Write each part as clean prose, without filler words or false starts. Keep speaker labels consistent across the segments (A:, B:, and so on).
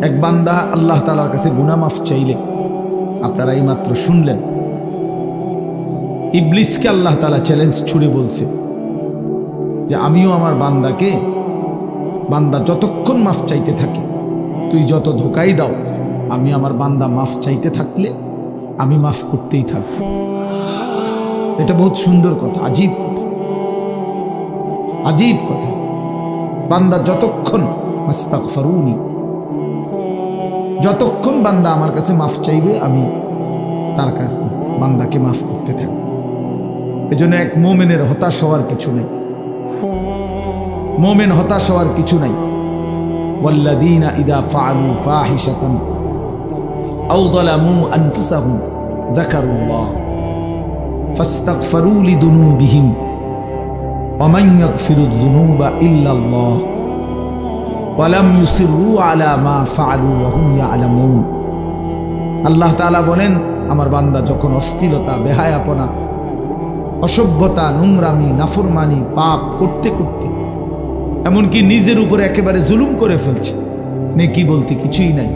A: এক বান্দা আল্লাহ তাআলার কাছে গুনাহ মাফ চাইলে, আপনারা এই মাত্র শুনলেন, ইবলিসকে আল্লাহ তাআলা চ্যালেঞ্জ ছুড়ে বলছে যে আমিও আমার বান্দাকে, বান্দা যতক্ষণ মাফ চাইতে থাকে, তুই যত ধোকাই দাও, আমি আমার বান্দা মাফ চাইতে থাকলে আমি মাফ করতেই থাকব। এটা বহুত সুন্দর কথা, আজীব কথা, আজীব কথা। বান্দা যতক্ষণ মাস্তাগফিরুনি, যতক্ষণ বান্দা আমার কাছে মাফ চাইবে, আমি তার কাছে বান্দাকে মাফ করতে থাকব। এজন্য এক মুমিনের হতাশ হওয়ার কিছু নেই, মুমিন হতাশ হওয়ার কিছু নাই। ওয়াল্লাযীনা ইযা ফাআলু ফাহিশাতান আও যালামু আনফুসাহুম যাকারুল্লাহ ফাস্তাগফিরু লিযুনুবিহিম ওয়া মান ইয়াগফিরুয যুনুবা ইল্লাল্লাহ ওয়া লাম ইউসিররু আলা মা ফাআলু ওয়া হুম ইয়ালামুন। আল্লাহ তাআলা বলেন, আমার বান্দা যখন অশ্লীলতা, বেহায়াপনা, অসভ্যতা, নোংরামি, নাফরমানি, পাপ করতে করতে এমনকি নিজের উপরে একেবারে জুলুম করে ফেলছে, নেকি বলতে কিছুই নাই,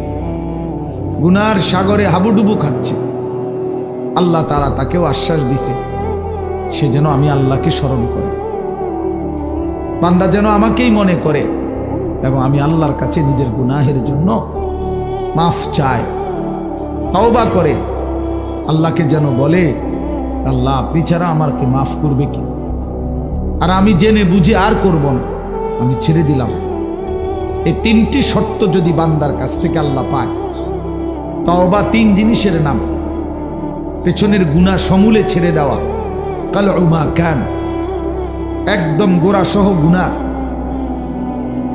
A: গুনার সাগরে হাবুডুবু খাচ্ছে, আল্লাহ তাআলা তাকেও আশ্বাস দিছে সে যেন আমি আল্লাহকে স্মরণ করে, বান্দা যেন আমাকেই মনে করে এবং আমি আল্লাহর কাছে নিজের গুনাহের জন্য মাফ চায়, তওবা করে, আল্লাহকে যেন বলে, আল্লাহ আপনি ছাড়া আমাকে মাফ করবে কি, আর আমি জেনে বুঝে আর করব না, আমি ছেড়ে দিলাম। এই তিনটি শর্ত যদি বান্দার কাছ থেকে আল্লাহ পায়, তওবা তিন জিনিসের নাম, পেছনের গুনাহ সমূলে ছেড়ে দেওয়া, কালউ মা কান, একদম গোড়া সহ গুনাহ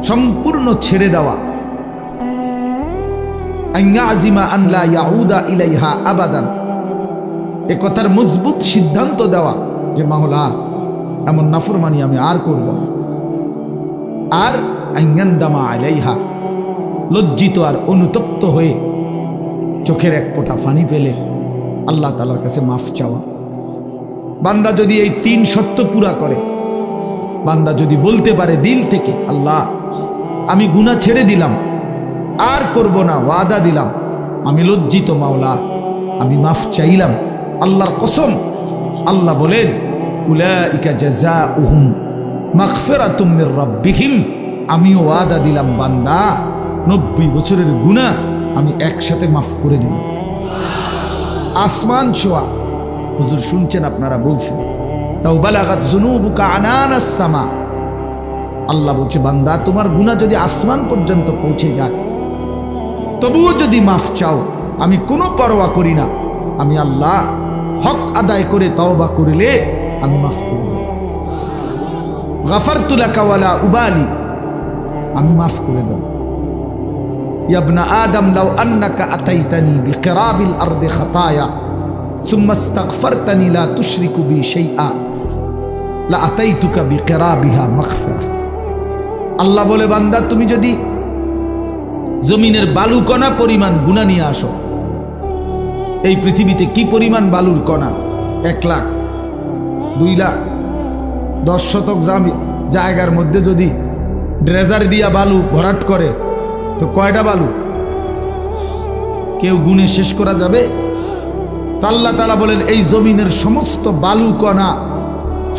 A: সম্পূর্ণ ছেড়ে দেওয়া, আইয়াজিমা আন লা ইয়াউদা ইলাইহা আবাদান, এ কথার মজবুত সিদ্ধান্ত দেওয়া যে মাওলা এমন নাফরমানি আমি আর করব না, আর আইয়ান্দামা আলাইহা, লজ্জিত আর অনুতপ্ত হয়ে চোখের এক ফোঁটা পানি পেলে আল্লাহ তাআলার কাছে মাফ চাওয়া। বান্দা যদি এই তিন শর্ত পুরা করে, বান্দা যদি বলতে পারে দিল থেকে, আল্লাহ আমি গুনাহ ছেড়ে দিলাম, আর করব না, ওয়াদা দিলাম, আমি লজ্জিত মাওলা, আমি মাফ চাইলাম, আল্লাহর কসম, আল্লাহ বলেন উলাইকা জাযাউহুম মাগফিরাতুম মির রাব্বিহিম, আমিও ওয়াদা দিলাম বান্দা 90 বছরের গুনাহ আমি একসাথে মাফ করে দিলাম। আসমান ছোঁয়া, হুজুর শুনছেন, আপনারা বলছেন, লাউ বালাগাত যুনুবুকা আনানাস সামা, আল্লাহ বলছে বান্দা তোমার গুনাহ যদি আসমান পর্যন্ত পৌঁছে যায়, তবুও যদি মাফ চাও, আমি কোনো পরোয়া করি না, আমি আল্লাহ হক আদায় করে তওবা করিলে আমি মাফ করব, গাফারতু লাকা ওয়ালা উবালি, আমি মাফ করে দেব। ইয়া ইবনা আদম লাউ আন্নাকা আতাইতানি বিকিরাবিল আরদি খাতায়া সুম্মা ইস্তাগফারতানি লা তুশরিকু বি শাইআ লা আতাইতুকা বিকিরাবিহা মাগফিরা। আল্লাহ বলে বান্দা তুমি যদি জমিনের বালুকণা পরিমাণ গুনাহ নিয়ে আসো, এই পৃথিবীতে কি পরিমাণ বালুর কণা, 1 লাখ, 2 লাখ, 10 শতক জায়গার মধ্যে যদি ড্রেজার দিয়া বালু ভরাট করে, তো কয়টা বালু কেউ গুনে শেষ করা যাবে? তো আল্লাহ তাআলা বলেন এই জমিনের সমস্ত বালু কণা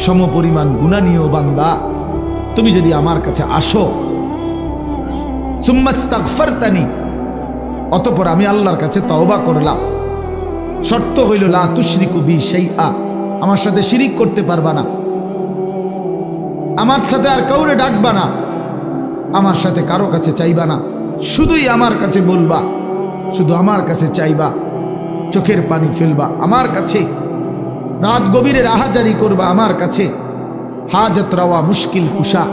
A: সম পরিমাণ গুনাহ নিয়েও বান্দা তুমি যদি আমার কাছে আসো, সুম্মা ইস্তাগফারতানি, অতঃপর আমি আল্লাহর কাছে তওবা করলাম, শর্ত হইল লা তুশরিকু বি শাইআ, আমার সাথে শিরিক করতে পারবা না, আমার সাথে আর কাউরে ডাকবা না, আমার সাথে কারো কাছে চাইবা না, শুধুই আমার কাছে বলবা, শুধু আমার কাছে চাইবা, চোখের পানি ফেলবা আমার কাছে, রাত গভীরে রাহাজারি করবা আমার কাছে, হাজত রাওয়া, মুশকিল কুশা,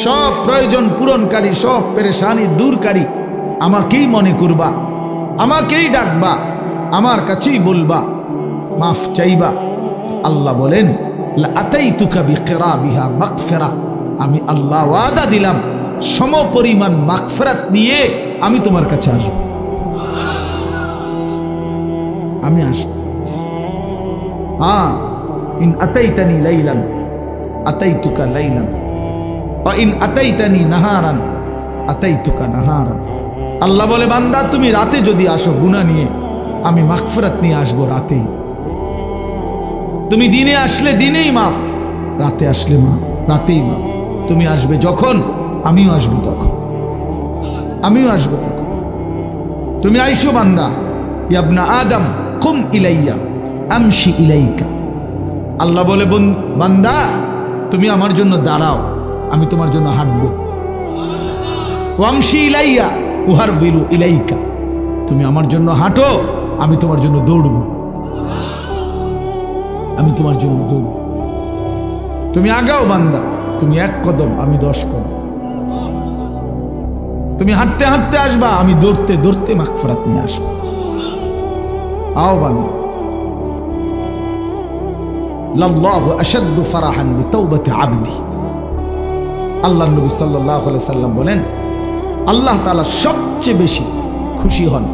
A: সব প্রয়োজন পূরণকারী, সব পেরেশানি দূরকারী আমাকেই মনে করবা, আমাকেই ডাকবা, আমার কাছেই বলবা, মাফ চাইবা। আল্লাহ বলেন লা আতাইতুকা বিকিরাবিহা মাগফিরা, আমি আল্লাহ ওয়াদা দিলাম সম পরিমাণ মাগফিরাত নিয়ে আমি তোমার কাছে আসব, আমি আসব। ইন আতাইতানি লাইলান আতাইতুকা লাইলান ওয়া ইন আতাইতানি নাহারান আতাইতুকা নাহারান। আল্লাহ বলে, বান্দা তুমি রাতে যদি আসো গুনাহ নিয়ে, আমি মাগফিরাত নিয়ে আসবো রাতেই। তুমি দিনে আসলে দিনেই মাফ, রাতে আসলে মাফ, রাতেই মাফ। তুমি আসবে যখন, আমিও আসবো তখন, আমিও আসবো তখন। তুমি আইসো বান্দা, ইয়া আদম কুম ইলাইয়া আমশি ইলাইকা। আল্লাহ বলে, বান্দা তুমি আমার জন্য দাঁড়াও, আমি তোমার জন্য হাঁটবো। ওয়ামশি ইলাইয়া উহারবিলু ইলাইকা, তুমি আমার জন্য হাঁটো, আমি তোমার জন্য দৌড়বো, আমি তোমার জন্য দৌড়ব। তুমি আগাও বান্দা, তুমি 1 কদম, আমি 10 কদম। তুমি হাঁটতে হাঁটতে আসবা, আমি দৌড়তে দৌড়তে মাগফিরাত নিয়ে আসবো। আও বান্দা। লাল্লাহু আশাদ্দু ফারাহান বিতাওবাতি আবদি। আল্লাহর নবী সাল্লাল্লাহু আলাইহি সাল্লাম বলেন, আল্লাহ তাআলা সবচেয়ে বেশি খুশি হন,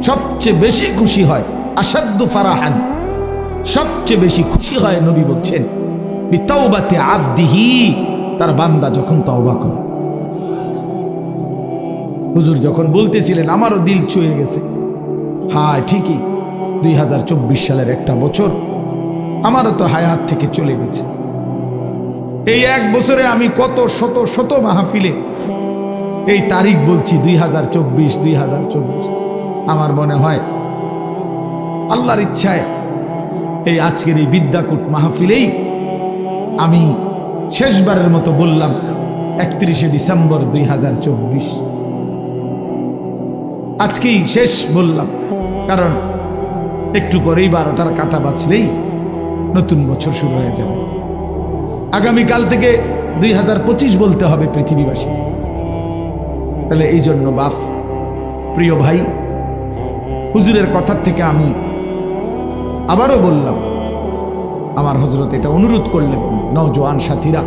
A: সবচেয়ে বেশি খুশি হয়, আশাদ্দু ফারাহান, সবচেয়ে বেশি খুশি হয় নবী বলছেন, বিতাওবাতি আবদিহি, তার বান্দা যখন তওবা করে। হুজুর যখন বলতেছিলেন আমারও দিল ছুঁয়ে গেছে। হ্যাঁ ঠিকই, 2024 সালের একটা বছর আমারও তো হায়াত থেকে চলে গেছে। এই 1 বছরে আমি কত শত শত মাহফিলে এই তারিখ বলছি, 2024। আমার মনে হয় আল্লাহর ইচ্ছায় এই আজকের এই বিদ্যাকূট মাহফিলেই আমি শেষবারের মতো বললাম 31শে ডিসেম্বর 2024। আজকেই শেষ বললাম, কারণ একটু পরেই 12টার কাঁটা বাজলেই নতুন বছর শুরু হয়ে যাবে। আগামীকাল থেকে 2025 বলতে হবে পৃথিবীবাসী। তাহলে এই জন্য বাপ, প্রিয় ভাই, হুজুরের কথার থেকে আমি আবারও বললাম, আমার হযরত এটা অনুরোধ করলেন, নওজোয়ান সাথীরা,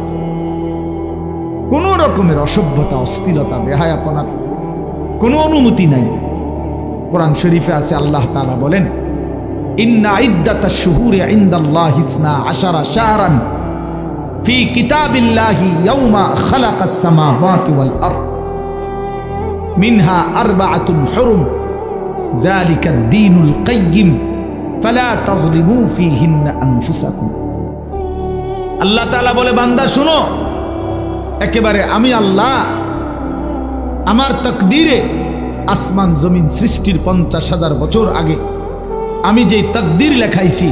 A: কোন রকমের অসভ্যতা, অশ্লীলতা, বেহায়াপনার কোনো অনুমতি নাই। কোরআন শরীফে আছে, আল্লাহ তাআলা বলেন, ইন্না ইদ্দাতাশ শুহুরি ইনদাল্লাহি 12 শাহরান ফি কিতাবিল্লাহি ইয়াওমা খালাকাস সামাওয়াতি ওয়াল আরদ মিনহা আরবাআতুন হুরুম যালিকাদ দীনুল কাইয়্যিম ফালা তাযলিমু ফীহিন্না আনফুসাকুম। আল্লাহ তাআলা বলে, বান্দা শোনো, একেবারে আমি আল্লাহ আমার তাকদীরে আসমান জমিন সৃষ্টির 50,000 বছর আগে আমি যে তাকদীর লেখাইছি,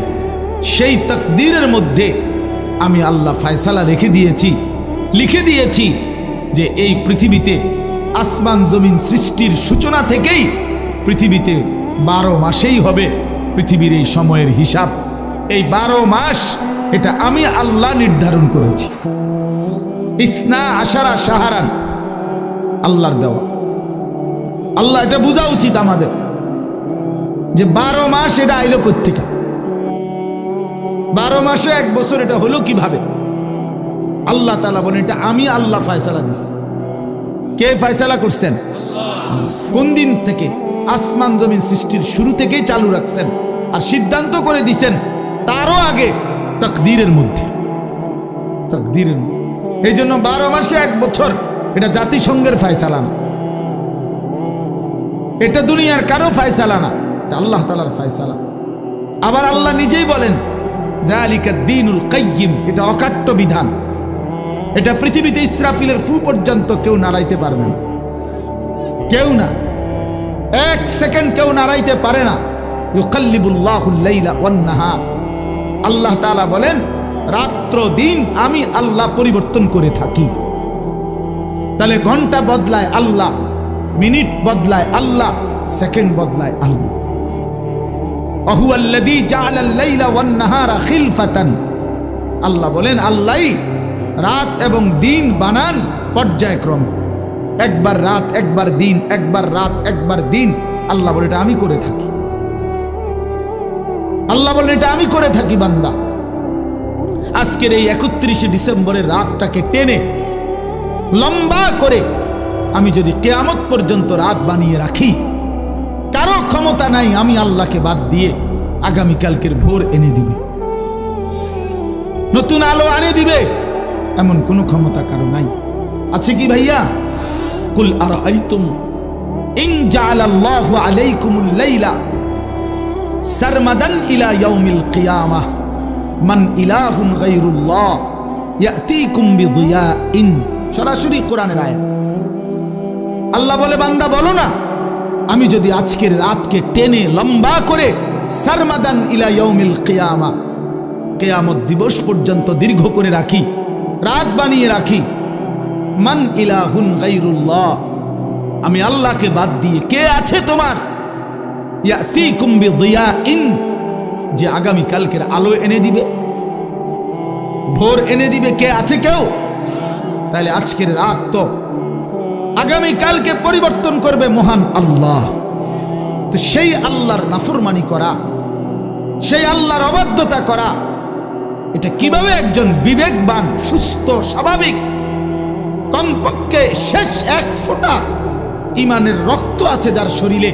A: সেই তাকদীরের মধ্যে আমি আল্লাহ ফয়সালা রেখে দিয়েছি, লিখে দিয়েছি যে এই পৃথিবীতে আসমান জমিন সৃষ্টির সূচনা থেকেই পৃথিবীতে 12 মাসেই হবে পৃথিবীর এই সময়ের হিসাব। এই 12 মাস এটা আমি আল্লাহ নির্ধারণ করেছি। 12 শাহরান আল্লাহর দেওয়া। আল্লাহ এটা বোঝা উচিত আমাদের যে 12 মাস এটা আইলো কোত্থেকে, 12 মাসে 1 বছর এটা হলো কিভাবে? আল্লাহ তাআলা বলেন, এটা আমি আল্লাহ ফয়সালা দিছি। কে ফয়সালা করছেন? কোন দিন থেকে? আসমান জমিন সৃষ্টির শুরু থেকেই চালু রাখছেন, আর সিদ্ধান্ত করে দিছেন তারও আগে তাকদীরের মধ্যে, তাকদীরের। এই জন্য 12 মাসে 1 বছর এটা জাতিসংঘের ফয়সালা না, এটা দুনিয়ার কারো ফয়সালা না, এটা আল্লাহ তাআলার ফয়সালা। আবার আল্লাহ নিজেই বলেন, যালিকাদ দীনুল কাইয়্যিম, এটা অকাট্য বিধান। এটা পৃথিবীতে ইসরাফিলের ফু পর্যন্ত কেউ নাড়াইতে পারবে না, কেউ না, 1 সেকেন্ড কেউ নাড়াইতে পারে না। ইউকাল্লিবুল্লাহুল লাইলা ওয়ান নাহার, আল্লাহ তাআলা বলেন, রাত্র দিন আমি আল্লাহ পরিবর্তন করে থাকি। তাহলে ঘন্টা বদলায় আল্লাহ, মিনিট বদলায় আল্লাহ, সেকেন্ড বদলায় আল্লাহ। ওয়াহুয়াল্লাযী জাআলাল লাইলা ওয়ান নাহারা খিলফাতান, আল্লাহ বলেন, আল্লাহই রাত এবং দিন বানান পর্যায়ক্রমে, একবার রাত একবার দিন, একবার রাত একবার দিন। আল্লাহ বলে, এটা আমি করে থাকি। আল্লাহ বলে, এটা আমি করে থাকি। বান্দা, আজকের এই 31শে ডিসেম্বরের রাতটাকে টেনে লম্বা করে আমি যদি কিয়ামত পর্যন্ত রাত বানিয়ে রাখি, কারো ক্ষমতা নাই আমি আল্লাহকে বাদ দিয়ে আগামীকালকের ভোর এনে দিবে, নতুন আলো আনে দিবে, এমন কোনো ক্ষমতা কারো নাই। আছে কি ভাইয়া? কুল আরাআইতুম ইন জাআলাল্লাহু আলাইকুমুল লাইলা সারমাদান ইলা ইয়াউমিল কিয়ামাহ মান ইলাহুন গায়রুল্লাহ ইয়াতিকুম বিদিয়াইন। সরাসরি কোরআনের আয়াত। আল্লাহ বলে, বান্দা বলো না, আমি যদি আজকের রাতকে টেনে লম্বা করে সারমাদান ইলা ইয়াউমিল কিয়ামাহ, কিয়ামত দিবস পর্যন্ত দীর্ঘ করে রাখি, রাত বানিয়ে রাখি, মান ইলাহুন গায়রুল্লাহ, আমি আল্লাহকে বাদ দিয়ে কে আছে তোমার, ইয়াতিকুম বিদিয়াইন, যে আগামী কালকের আলো এনে দিবে, ভোর এনে দিবে, কে আছে কেউ? তাহলে আজকের রাত তো আগামী কালকে পরিবর্তন করবে মহান আল্লাহ। তো সেই আল্লাহর নাফরমানি করা, সেই আল্লাহর অবাধ্যতা করা, এটা কিভাবে একজন বিবেকবান, সুস্থ, স্বাভাবিক, কমপক্ষে শেষ এক ফোঁটা ইমানের রক্ত আছে যার শরীরে,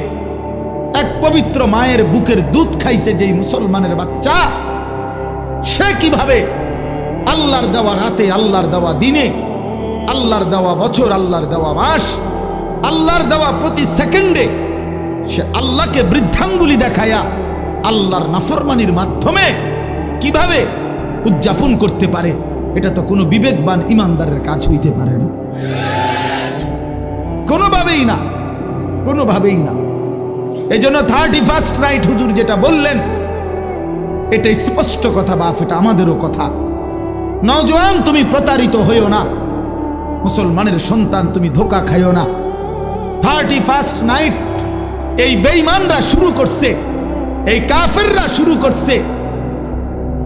A: এক পবিত্র মায়ের বুকের দুধ খাইছে যেই মুসলমানের বাচ্চা, সে কিভাবে আল্লাহর দেওয়া রাতে, আল্লাহর দেওয়া দিনে, আল্লাহর দেওয়া বছর, আল্লাহর দেওয়া মাস, আল্লাহর দেওয়া প্রতি সেকেন্ডে সে আল্লাহকে বৃদ্ধাঙ্গুলি দেখায়া আল্লাহর নাফরমানির মাধ্যমে কিভাবে উদযাপন করতে পারে? এটা তো কোনো বিবেকবান ইমানদারের কাজ হইতে পারে না, কোনোভাবেই না, কোনোভাবেই না। এই জন্য 31st নাইট হুজুর যেটা বললেন, এটা স্পষ্ট কথা বাপ, এটা আমাদেরও কথা। নওজোয়ান, তুমি প্রতারিত হইও না, মুসলমানের সন্তান তুমি ধোকা খাইও না। 31st নাইট এই বেঈমানরা শুরু করছে, এই কাফেররা শুরু করছে।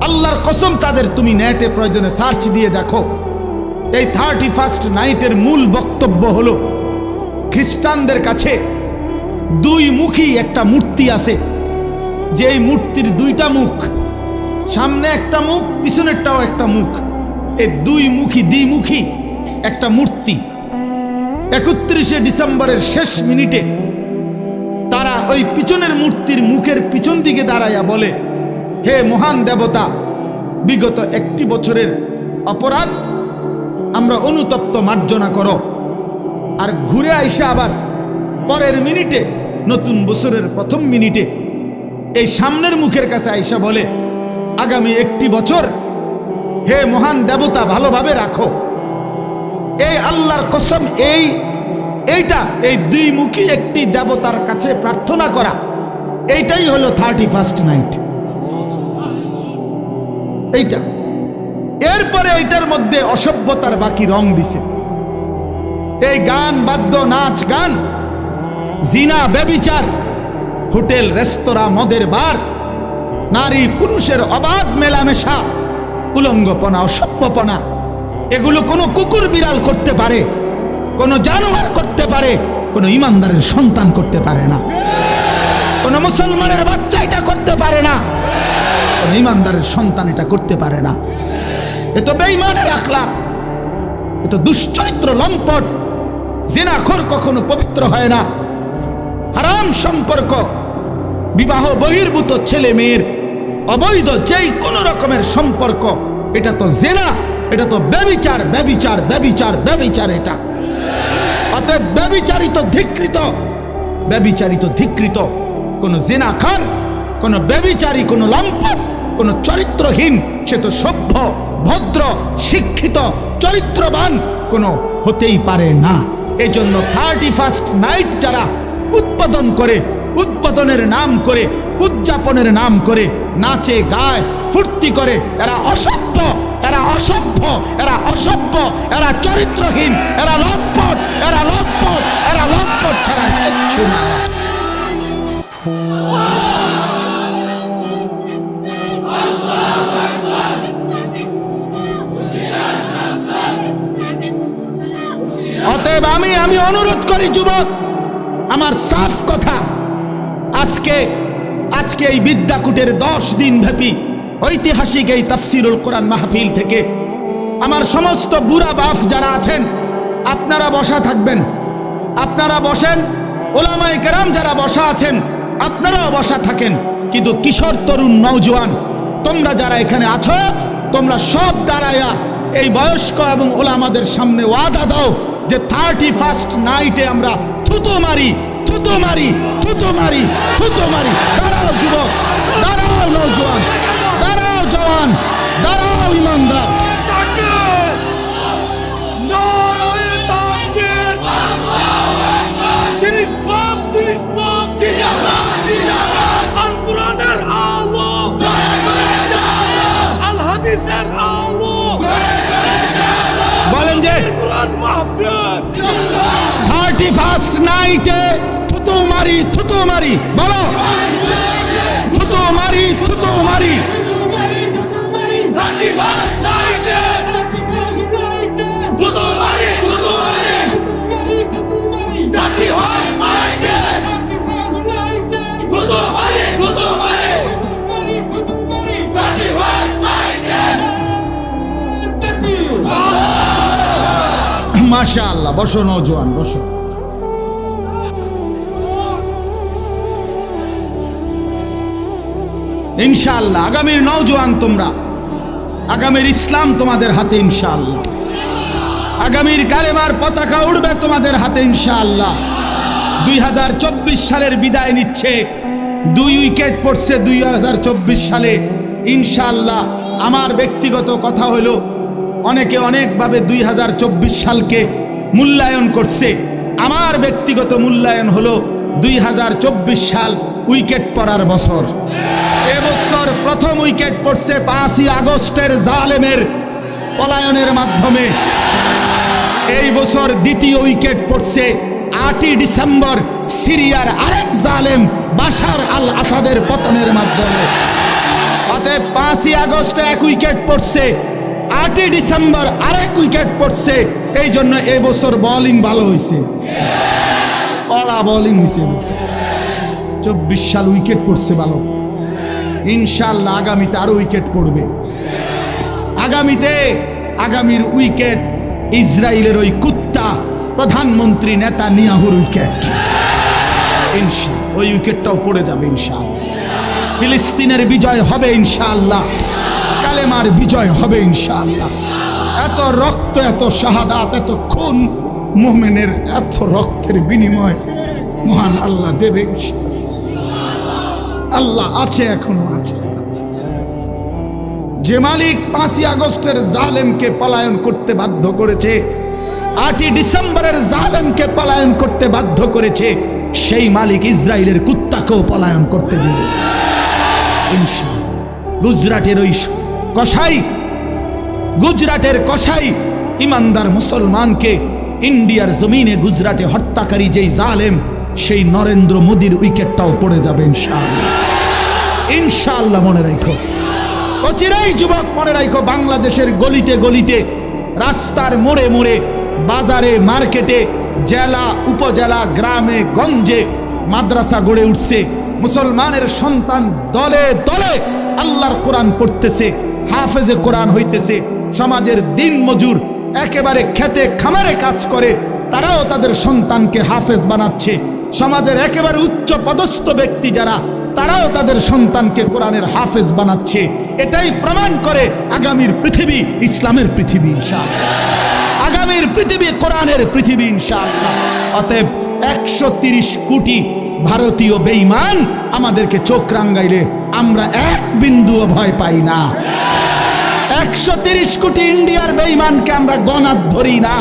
A: আল্লাহর কসম, তাদের তুমি নেটে প্রয়োজনে সার্চ দিয়ে দেখো। এই 31st নাইটের মূল বক্তব্য হলো, খ্রিস্টানদের কাছে দুই মুখী একটা মূর্তি আছে, যে এই মূর্তির দুইটা মুখ, সামনে একটা মুখ, পিছনেরটাও একটা মুখ, এই দুই মুখী, দ্বিমুখী একটা মূর্তি। 31শে ডিসেম্বরের শেষ মিনিটে তারা ওই পিছনের মূর্তির মুখের পিছন দিকে দাঁড়াইয়া বলে, হে মহান দেবতা, বিগত 1 বছরের অপরাধ আমরা অনুতপ্ত মার্জনা করো। আর ঘুরে আইসা আবার পরের মিনিটে, নতুন বছরের প্রথম মিনিটে এই সামনের মুখের কাছে আইসা বলে, আগামী 1 বছর হে মহান দেবতা ভালোভাবে রাখো। এই আল্লাহর কসম, এইটা এই দুইমুখী একটি দেবতার কাছে প্রার্থনা করা, এইটাই হলো 31st নাইট। এইটা এরপরে এইটার মধ্যে অসভ্যতার বাকি রং দিছে। এই গান, বাদ্য, নাচ, গান, জিনা, ব্যভিচার, হোটেল, রেস্তোরাঁ, মদের বার, নারী পুরুষের অবাধ মেলামেশা, উলঙ্গপনা, অসভ্যপনা, এগুলো কোনো কুকুর বিড়াল করতে পারে, কোনো জানোয়ার করতে পারে, কোনো ইমানদারের সন্তান করতে পারে না, কোনো মুসলমানের বাচ্চা এটা করতে পারে না, কোনো ইমানদারের সন্তান এটা করতে পারে না। এ তো বেঈমানের আখলাক, এ তো দুশ্চরিত্র, লম্পট। জিনাখোর কখনো পবিত্র হয় না। হারাম সম্পর্ক, বিবাহ বহির্ভূত ছেলে মেয়ের অবৈধ যেই কোনো রকমের সম্পর্ক, এটা তো জিনা, এটা তো ব্যভিচার, ব্যভিচার, ব্যভিচার, ব্যভিচার। এটা অতএব ব্যভিচারিত, ধিক্কৃত, ব্যভিচারিত, ধিক্কৃত কোন জিনাকার, কোন ব্যভিচারী, কোন লম্পট, কোন চরিত্রহীন, সে তো সভ্য, ভদ্র, শিক্ষিত, চরিত্রবান কোনো হতেই পারে না। এই জন্য 31st নাইট যারা উদ্বোধন করে, উদ্বোধনের নাম করে, উদযাপনের নাম করে নাচে, গায়, ফুর্তি করে, এরা অসভ্য, এরা অসভ্য, এরা অসভ্য, এরা চরিত্রহীন, এরা লম্পট, এরা লম্পট, এরা লম্পট ছাড়া কিচ্ছু না। অতএব আমি অনুরোধ করি যুবক, আমার সাফ কথা, আজকে এই বিদ্যাকুটের 10 দিন ব্যাপী ঐতিহাসিক এই তাফসিরুল কোরআন মাহফিল থেকে আমার সমস্ত বুড়া বাপ যারা আছেন, আপনারা বসা থাকবেন, আপনারা বসেন। ওলামায়ে কেরাম যারা বসা আছেন, আপনারাও বসা থাকেন। কিন্তু কিশোর, তরুণ, নওজোয়ান, তোমরা যারা এখানে আছো, তোমরা সব দাঁড়ায়া এই বয়স্ক এবং ওলামাদের সামনে ওয়াদা দাও যে 31st নাইটে আমরা থুতু মারি, থুতু মারি, থুতু মারি, থুতু মারি। দাঁড়াও যুবক, দাঁড়াও নওজোয়ান, দাঁড়াও জওয়ান, দাঁড়াও ইমানদার। বলেন যে 31st নাইটে থুতু মারি, থুতু মারি, বলো থুতু মারি, থুতু মারি। মাশাআল্লাহ, বসো নওজোয়ান, বসো। ইনশাআল্লাহ আগামীর নওজোয়ান তোমরা, আগামীর ইসলাম তোমাদের হাতে ইনশাআল্লাহ, আগামীর কালেমার পতাকা উড়বে তোমাদের হাতে ইনশাআল্লাহ। 2024 সালের বিদায় নিচ্ছে, 2 উইকেট পড়ছে 2024 সালে ইনশাআল্লাহ। আমার ব্যক্তিগত কথা হলো, অনেকে অনেকভাবে 2024 সালকে মূল্যায়ন করছে। আমার ব্যক্তিগত মূল্যায়ন হলো 2024 সাল উইকেট পড়ার বছর। এবছর প্রথম উইকেট পড়ছে 5ই আগস্টের জালেমের পলায়নের মাধ্যমে। এই বছর দ্বিতীয় উইকেট পড়ছে 8ই ডিসেম্বর সিরিয়ার আরেক জালেম বাশার আল আসাদের পতনের মাধ্যমে। অতএব 5ই আগস্টে 1 উইকেট পড়ছে, 8ই ডিসেম্বর আরেক উইকেট পড়ছে। এই জন্য এবছর বোলিং ভালো হয়েছে, কড়া বোলিং হয়েছে। 24 সাল উইকেট পড়ছে ভালো, ইনশাআল্লাহ আগামীতে আরো উইকেট পড়বে। আগামীর উইকেট ইসরায়েলের ওই কুত্তা প্রধানমন্ত্রী নেতানিয়াহুর উইকেট, ইনশাআল্লাহ ওই উইকেটটাও পড়ে যাবে ইনশাআল্লাহ। ফিলিস্তিনের বিজয় হবে ইনশাআল্লাহ, কালেমার বিজয় হবে ইনশাআল্লাহ। এত রক্ত, এত শাহাদাত, এত খুন, মুমিনের এত রক্তের বিনিময় মহান আল্লাহ দেবে। আল্লাহ আছে, এখনো আছে। যে মালিক 5ই আগস্টের জালেমকে পলায়ন করতে বাধ্য করেছে, 8ই ডিসেম্বরের জালেমকে পলায়ন করতে বাধ্য করেছে, সেই মালিক ইসরায়েলের কুত্তাকেও পলায়ন করতে দেবে ইনশাআল্লাহ। গুজরাটের কসাই ইমানদার মুসলমানকে ইন্ডিয়ার জমিনে গুজরাটে হত্যাকারী যেই জালেম, সেই নরেন্দ্র মোদীর উইকেটটাও পড়ে যাবে ইনশাআল্লাহ। ইনশাআল্লাহ মনে রাখো, অচিরেই যুবক মনে রাখো, বাংলাদেশের গলিতে গলিতে, রাস্তার মোড়ে মোড়ে, বাজারে মার্কেটে, জেলা উপজেলা, গ্রামে গঞ্জে মাদ্রাসা গড়ে উঠছে। মুসলমানের সন্তান দলে দলে আল্লাহর কোরআন পড়তেছে, হাফেজে কোরআন হইতেছে। সমাজের দিন মজুর একেবারে খেতে খামারে কাজ করে, তারাও তাদের সন্তানকে হাফেজ বানাচ্ছে। সমাজের একেবারে উচ্চ পদস্থ ব্যক্তি যারা, তারাও তাদের সন্তানকে কোরআনের হাফেজ বানাচ্ছে। এটাই প্রমাণ করে আগামীর পৃথিবী ইসলামের পৃথিবী ইনশাআল্লাহ, আগামীর পৃথিবী কোরআনের পৃথিবী ইনশাআল্লাহ। অতএব 130 কোটি ভারতীয় বেঈমান আমাদেরকে চোখ রাঙ্গাইলে আমরা এক বিন্দুও ভয় পাই না। 130 কোটি ইন্ডিয়ার বেঈমানকে আমরা গণাত ধরি না,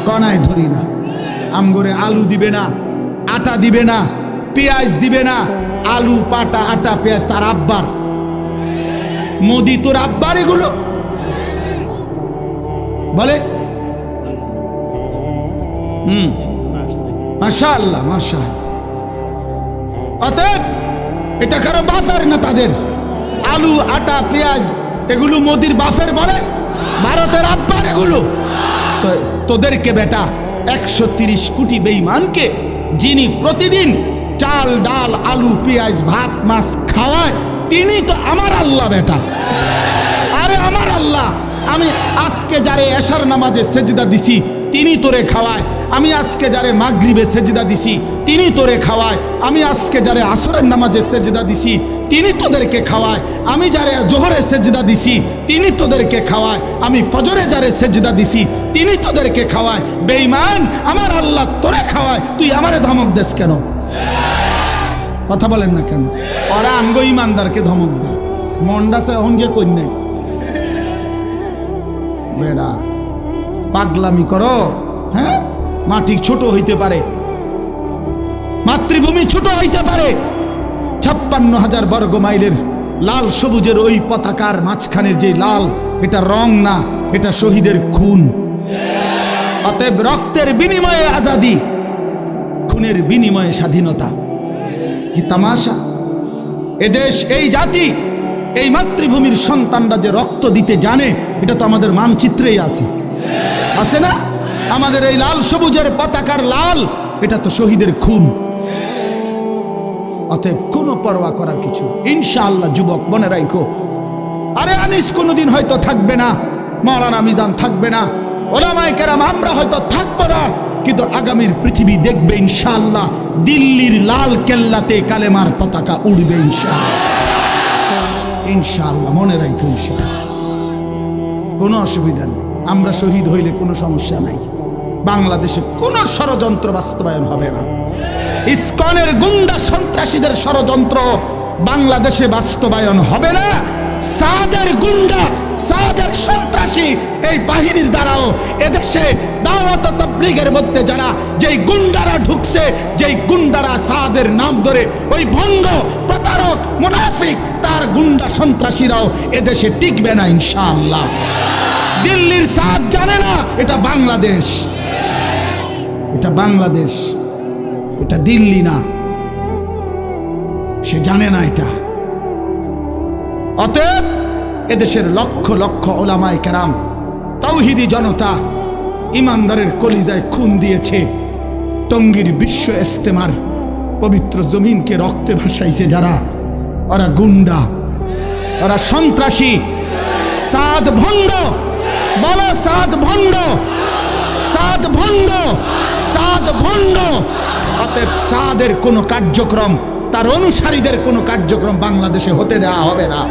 A: গণায় ধরি না। আমগরে আলু দিবে না, আটা দিবে না, পেঁয়াজ দিবে না। আলু, পাটা, আটা, পেঁয়াজ তার আব্বার। মোদি তোর আব্বার এগুলো বলে। মাশাআল্লাহ, মাশাআল্লাহ। অতএব এটা কারো বাপের না, তাদের আলু, আটা, পেঁয়াজ এগুলো মোদির বাপের বলে, ভারতের আব্বার এগুলো। তোদেরকে বেটা 130 কোটি বেঈমানকে যিনি প্রতিদিন চাল, ডাল, আলু, পেঁয়াজ, ভাত, মাছ খাওয়ায়, তিনি তো আমার আল্লাহ বেটা। আরে আমার আল্লাহ, আমি আজকে যারে এশার নামাজে সেজদা দিছি, তিনি তোরে খাওয়ায়। আমি আজকে যারে মাগরিবে সেজদা দিছি তিনি তোরে খাওয়ায়, আমি আজকে যারে আসরের নামাজে সেজদা দিছি তিনি তোদেরকে খাওয়ায়, আমি যারে জোহরে সেজদা দিছি তিনি তোদেরকে খাওয়ায়, আমি ফজরে যারে সেজদা দিছি তিনি তোদেরকে খাওয়ায়। বেঈমান, আমার আল্লাহ তোরে খাওয়ায়, তুই আমারে ধমক দেস কেন? কথা বলেন না কেন? ওরা আঙ্গ ইমানদারকে ধমক দেয়, মন্ডাসে অঙ্গে কন্যা বেড়া পাগলামি করো। হ্যাঁ, মাটি ছোট হইতে পারে, মাতৃভূমি ছোট হইতে পারে, 56,000 বর্গ মাইলের লাল সবুজের ওই পতাকার মাঝখানের যে লাল, এটা রং না, এটা শহীদের খুন। অতএব রক্তের বিনিময়ে আজাদি, খুনের বিনিময়ে স্বাধীনতা। কি তামাশা! এদেশ, এই জাতি, এই মাতৃভূমির সন্তানরা যে রক্ত দিতে জানে, এটা তো আমাদের মানচিত্রেই আছে, আছে না? আমাদের এই লাল সবুজের পতাকার লাল, এটা তো শহীদের খুন। অতএব কোনো পরোয়া করার কিছু, ইনশাআল্লাহ যুবক মনে রাখো। আরে আনিস কোনোদিন হয়তো থাকবে না, মাওলানা মিজান থাকবে না, ওলামায়ে কেরাম আমরা হয়তো থাকবো না, কিন্তু আগামীর পৃথিবী দেখবে ইনশাআল্লাহ দিল্লির লাল কেল্লাতে কালেমার পতাকা উড়বে ইনশাআল্লাহ। ইনশাআল্লাহ মনে রাখো, ইনশাআল্লাহ কোনো অসুবিধা নেই। আমরা শহীদ হইলে কোনো সমস্যা নাই। বাংলাদেশে কোনো ষড়যন্ত্র বাস্তবায়ন হবে না। ইসকনের গুন্ডা সন্ত্রাসীদের ষড়যন্ত্র বাংলাদেশে বাস্তবায়ন হবে না। সাদের গুন্ডা, সাদের সন্ত্রাসী এই বাহিনীর দ্বারাও এদেশে দাওয়াত তাবলীগের মধ্যে যারা, যেই গুন্ডারা ঢুকছে, যেই গুন্ডারা সাদের নাম ধরে, ওই ভণ্ড প্রতারক মুনাফিক, তার গুন্ডা সন্ত্রাসীরাও এদেশে টিকবে না ইনশাআল্লাহ। দিল্লির সাদ জানে না এটা বাংলাদেশ, এটা বাংলাদেশ, এটা দিল্লি না, সে জানে না এটা। অতএব এদেশের লক্ষ লক্ষ ওলামায়ে কেরাম, তাওহীদি জনতা, ইমানদারের কলিজায় খুন দিয়েছে। টঙ্গীর বিশ্ব ইজতেমার পবিত্র জমিনকে রক্তে ভাসাইছে যারা, ওরা গুন্ডা, ওরা সন্ত্রাসী, সাদ ভণ্ড। বলো সাদ ভণ্ড, সাদ ভণ্ড, সাদ ভণ্ড। অতএব সাদের কোনো কার্যক্রম, তার অনুসারীদের কোনো কার্যক্রম বাংলাদেশে হতে দেওয়া হবে না।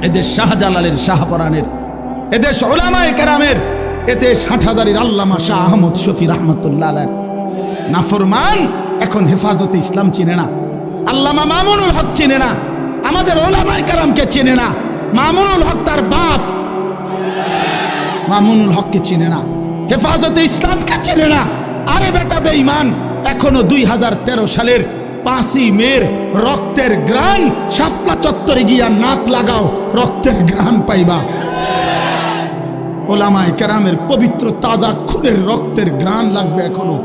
A: এদেশ শাহজালালের, শাহপরানের, এদেশ ওলামায়ে কেরামের, এদেশ হাটহাজারীর আল্লামা শাহ আহমদ শফি রহমতুল্লাহ আলাইহির নাফরমান এখন হেফাজতে ইসলাম চিনে না, আল্লামা মামুনুল হক চিনে না, আমাদের ওলামায়ে কেরামকে চিনে না। মামুনুল হক তার বাপ মামুনুল হককে চিনে না, হেফাজতে ইসলামকে চিনে না। আরে বেটা বেঈমান, এখনো 2013 সালের 5ই মের রক্তের গ্রান শাপলা চত্বরে গিয়া নাক লাগাও, রক্তের গ্রান পাইবা। ওলামায়ে কেরামের পবিত্র তাজা খুনের রক্তের গ্রান লাগবে। এখনো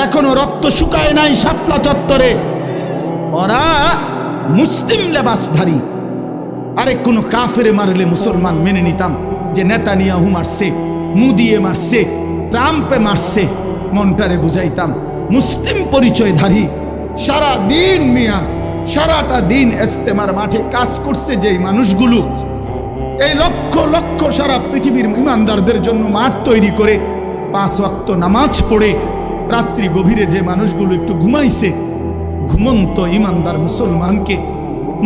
A: এখনো রক্ত শুকায় নাই শাপলা চত্বরে। ওরা মুসলিম লেবাসধারী। আরে কোনো কাফেরে মারলে মুসলমান মেনে নিতাম, যে নেতানিয়াহু মারছে, মুদিয়ে মারছে, ট্রাম্পে মারছে, মনটারে বুঝাইতাম। মুসলিম পরিচয়ধারী সারা দিন মিয়া, সারাটা দিন ইজতেমার মাঠে কাজ করছে যেই মানুষগুলো, এই লক্ষ লক্ষ সারা পৃথিবীর ইমানদারদের জন্য মাঠ তৈরি করে 5 ওয়াক্ত নামাজ পড়ে রাত্রি গভীরে যে মানুষগুলো একটু ঘুমাইছে, ঘুমন্ত ইমানদার মুসলমানকে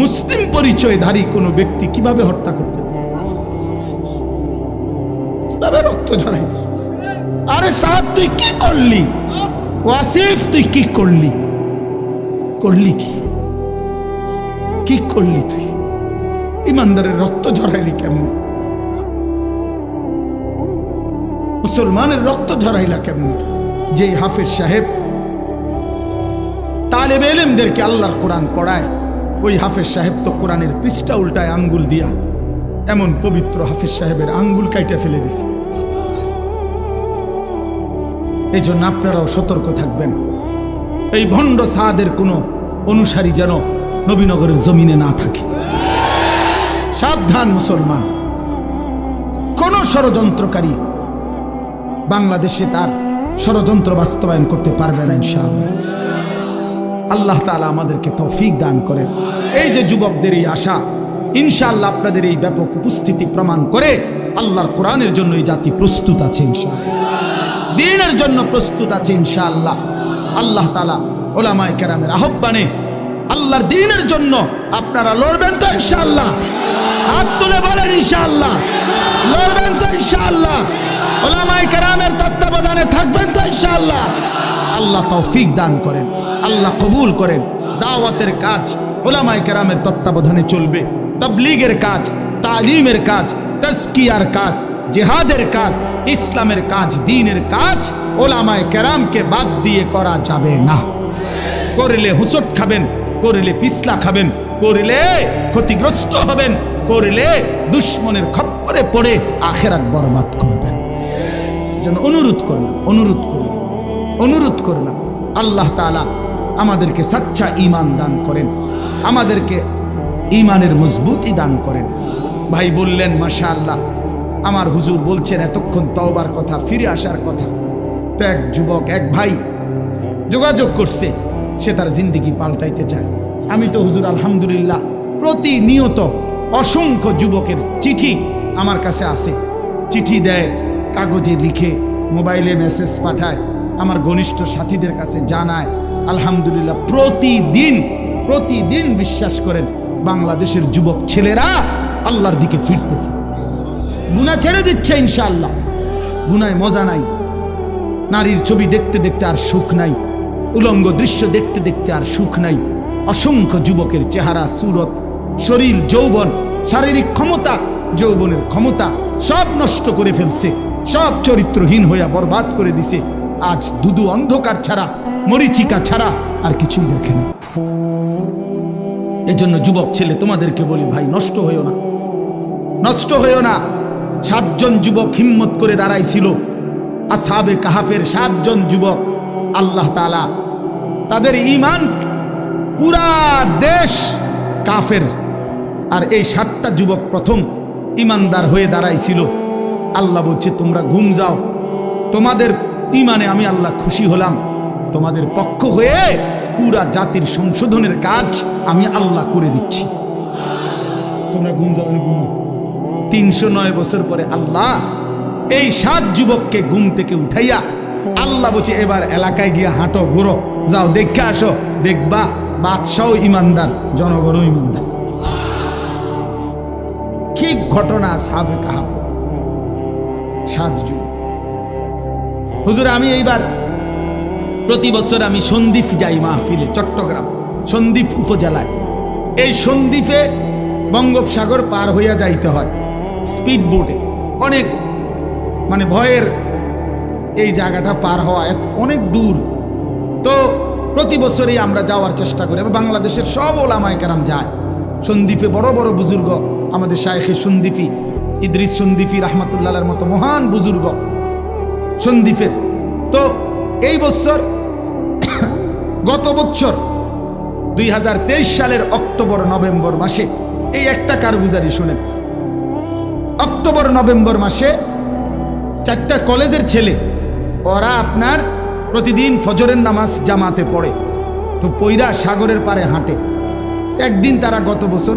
A: মুসলিম পরিচয়ধারী কোনো ব্যক্তি কিভাবে হত্যা করতে, কিভাবে রক্ত ঝরাইতে? আরে সাদ তুই কি করলি? ওয়াসিফ তুই কি করলি? করলি কি? কি করলি তুই? ইমানদারের রক্ত ঝরাইলি কেমনে? মুসলমানের রক্ত ঝরাইলা কেমনে? যে হাফেজ সাহেব তালেবে ইলমদেরকে আল্লাহর কোরআন পড়ায়, ওই হাফেজ সাহেব তো কোরআনের পৃষ্ঠা উল্টায় আঙ্গুল দিয়া, এমন পবিত্র হাফেজ সাহেবের আঙ্গুল কাইটা ফেলে দিছে। এই জন্য আপনারাও সতর্ক থাকবেন, এই ভণ্ড সাদের কোনো অনুসারী যেন নবীনগরের জমিনে না থাকে। সাবধান মুসলমান, কোন ষড়যন্ত্রকারী বাংলাদেশে তার ষড়যন্ত্র বাস্তবায়ন করতে পারবে না ইনশাআল্লাহ। আল্লাহ তাআলা আমাদেরকে তৌফিক দান করেন। এই যে যুবকদের এই আশা, ইনশাআল্লাহ আপনাদের এই ব্যাপক উপস্থিতি প্রমাণ করে আল্লাহর কোরআনের জন্য এই জাতি প্রস্তুত আছে ইনশাআল্লাহ। দ্বীনের জন্য প্রস্তুত আছে ইনশাআল্লাহ। আল্লাহ তাআলা উলামায়ে কেরামের আহ্বানে আল্লাহর দ্বীনের জন্য আপনারা লড়বেন তো ইনশাআল্লাহ? হাত তুলে বলেন ইনশাআল্লাহ। লড়বেন তো ইনশাআল্লাহ? উলামায়ে কেরামের তত্ত্বাবধানে থাকবেন তো ইনশাআল্লাহ? আল্লাহ তৌফিক দান করেন, আল্লাহ কবুল করেন। দাওয়াতের কাজ উলামায়ে কেরামের তত্ত্বাবধানে চলবে, তাবলীগের কাজ, তালিমের কাজ, তাজকিয়ার কাজ, জিহাদের কাজ, ইসলামের কাজ, দ্বীনের কাজ উলামায়ে কেরামকে বাদ দিয়ে করা যাবে না। করলে হুঁচট খাবেন, করলে পিছলা খাবেন, করলে ক্ষতিগ্রস্ত হবেন, করলে দুশ্মনের খপ্পরে পড়ে আখিরাত বরবাদ করবেন। যেন অনুরোধ করলাম, অনুরোধ করলাম, অনুরোধ করলাম আল্লাহ তাআলা আমাদেরকে সচ্চা ঈমান দান করেন, আমাদেরকে ঈমানের মজবুতি দান করেন। ভাই বললেন মাশাআল্লাহ, আমার হুজুর বলছেন এতক্ষণ তওবার কথা, ফিরে আসার কথা। তো এক যুবক, এক ভাই যোগাযোগ করছে, সে তার জিন্দেগি পাল্টাইতে চায়। আমি তো হুজুর আলহামদুলিল্লাহ প্রতিনিয়ত অসংখ্য যুবকের চিঠি আমার কাছে আসে, চিঠি দেয়, কাগজে লিখে, মোবাইলে মেসেজ পাঠায়, আমার ঘনিষ্ঠ সাথীদের কাছে জানায়। আলহামদুলিল্লাহ প্রতিদিন প্রতিদিন বিশ্বাস করেন বাংলাদেশের যুবক ছেলেরা আল্লাহর দিকে ফিরতেছে, গুনাহ ছেড়ে দিচ্ছে ইনশাআল্লাহ। গুনায় মজা নাই, নারীর ছবি দেখতে দেখতে আর সুখ নাই, উলঙ্গ দৃশ্য দেখতে দেখতে আর সুখ নাই। অসংখ্য যুবকের চেহারা, সুরত, শরীর, যৌবন, শারীরিক ক্ষমতা, যৌবনের ক্ষমতা সব নষ্ট করে ফেলছে, সব চরিত্রহীন হইয়া বরবাদ করে দিছে। আজ দুদু অন্ধকার ছাড়া, মরিচিকা ছাড়া আর কিছুই দেখে না। এজন্য যুবক ছেলে তোমাদেরকে বলি, ভাই নষ্ট হইও না, নষ্ট হইও না। 7 জন যুবক হিম্মত করে দাঁড়াইছিল, আসহাবে কাহাফের 7 জন যুবক। আল্লাহ তাআলা তাদের ঈমান, পুরা দেশ কাফের, আর এই 7টা যুবক প্রথম ঈমানদার হয়ে দাঁড়াইছিল। আল্লাহ বলছে তোমরা ঘুম যাও, তোমাদের ঈমানে আমি আল্লাহ খুশি হলাম, তোমাদের পক্ষ হয়ে পুরা জাতির সংশোধনের কাজ আমি আল্লাহ করে দিচ্ছি, তোমরা ঘুম যাও। 309 বছর পরে আল্লাহ এই 7 যুবককে ঘুম থেকে উঠাইয়া আল্লাহ বলছে এবার এলাকায় গিয়ে হাঁটো, ঘুরো, যাও, দেখে আসো, দেখবা বাদশাও ইমানদার, জনগণও ইমানদার। কি ঘটনা! আসহাবে কাহাফ 7 যুবক। হুজুর আমি এইবার প্রতি বছর আমি সন্দ্বীপ যাই মাহফিলে, চট্টগ্রাম সন্দ্বীপ উপজেলায়। এই সন্দ্বীপে বঙ্গোপসাগর পার হইয়া যাইতে হয় স্পিড বোটে, অনেক মানে ভয়ের এই জায়গাটা পার হওয়া অনেক দূর। তো প্রতি বছরই আমরা যাওয়ার চেষ্টা করি, বাংলাদেশের সব ওলামায়ে কেরাম যায় সন্দ্বীপে। বড় বড় বুজুর্গ, আমাদের শায়েখে সন্দ্বীপি ইদ্রিস সন্দ্বীপি রাহমাতুল্লাহর মতো মহান বুজুর্গ সন্দ্বীপের। তো এই বছর গত বছর 2023 সালের অক্টোবর নভেম্বর মাসে এই একটা কারগুজারি শুনেন। অক্টোবর নভেম্বর মাসে 4টা কলেজের ছেলে, ওরা আপনার প্রতিদিন ফজরের নামাজ জামাতে পড়ে, তো পইরা সাগরের পারে হাঁটে। একদিন তারা গত বছর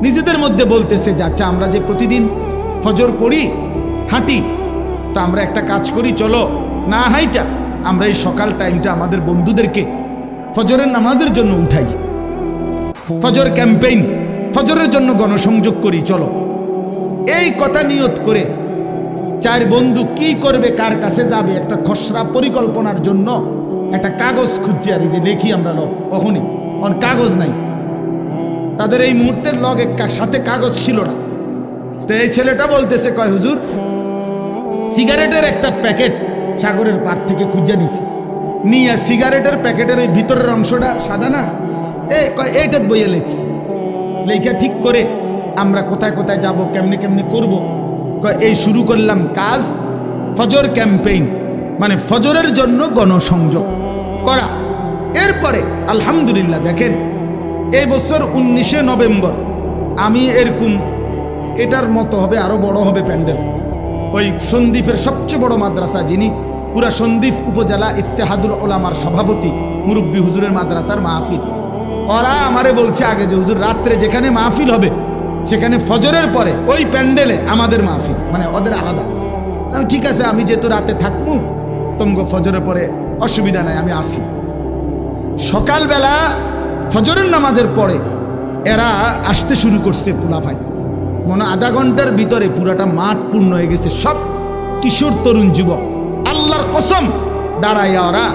A: নিজেদের মধ্যে বলতেছে, যাচ্ছা আমরা যে প্রতিদিন ফজর পড়ি, হাঁটি, তো আমরা একটা কাজ করি, চলো না হাইটা আমরা এই সকাল টাইমটা আমাদের বন্ধুদেরকে ফজরের নামাজের জন্য উঠাই, ফজর ক্যাম্পেইন, ফজরের জন্য গণসংযোগ করি, চলো। এই কথা নিয়ত করে 4 বন্ধু কি করবে, কার কাছে যাবে, একটা খসড়া পরিকল্পনার জন্য একটা কাগজ খুঁজছে, আর এই যে লেখি আমরা লোক, কখনই অন কাগজ নাই তাদের, এই মুহূর্তের লগে সাথে কাগজ ছিল না। তো এই ছেলেটা বলতেছে, কয় হুজুর সিগারেটের একটা প্যাকেট সাগরের পার থেকে খুঁজে নিছি, নিয়ে সিগারেটের প্যাকেটের ওই ভিতরের অংশটা সাদা না, এইটা বইয়ে লিখছি, লেখা ঠিক করে আমরা কোথায় কোথায় যাব, কেমনে কেমনে করব, এই শুরু করলাম কাজ, ফজর ক্যাম্পেইন, মানে ফজরের জন্য গণসংযোগ করা। এরপরে আলহামদুলিল্লাহ দেখেন এই বছর 19শে নভেম্বর আমি এরকম, এটার মতো হবে, আরো বড় হবে প্যান্ডেল, ওই সন্দ্বীপের সবচেয়ে বড় মাদ্রাসা, যিনি পুরা সন্দ্বীপ উপজেলা ইত্তেহাদুল ওলামার সভাপতি, মুরব্বী হুজুরের মাদ্রাসার মাহফিল, ওরা আমারে বলছে আগে যে হুজুর রাত্রে যেখানে মাহফিল হবে সেখানে ফজরের পরে ওই প্যান্ডেলে আমাদের মাহফিল, মানে ওদের আলাদা। ঠিক আছে, আমি যেহেতু রাতে থাকবো, তোমাকে ফজরের পরে অসুবিধা নাই, আমি আসি। সকালবেলা ফজরের নামাজের পরে এরা আসতে শুরু করছে পোলাপাই। মনে আধা ঘন্টার ভিতরে পুরাটা মাঠ পূর্ণ হয়ে গেছে, সব কিশোর তরুণ যুবক। আল্লাহর কসম, দাঁড়াইয়া ওরা,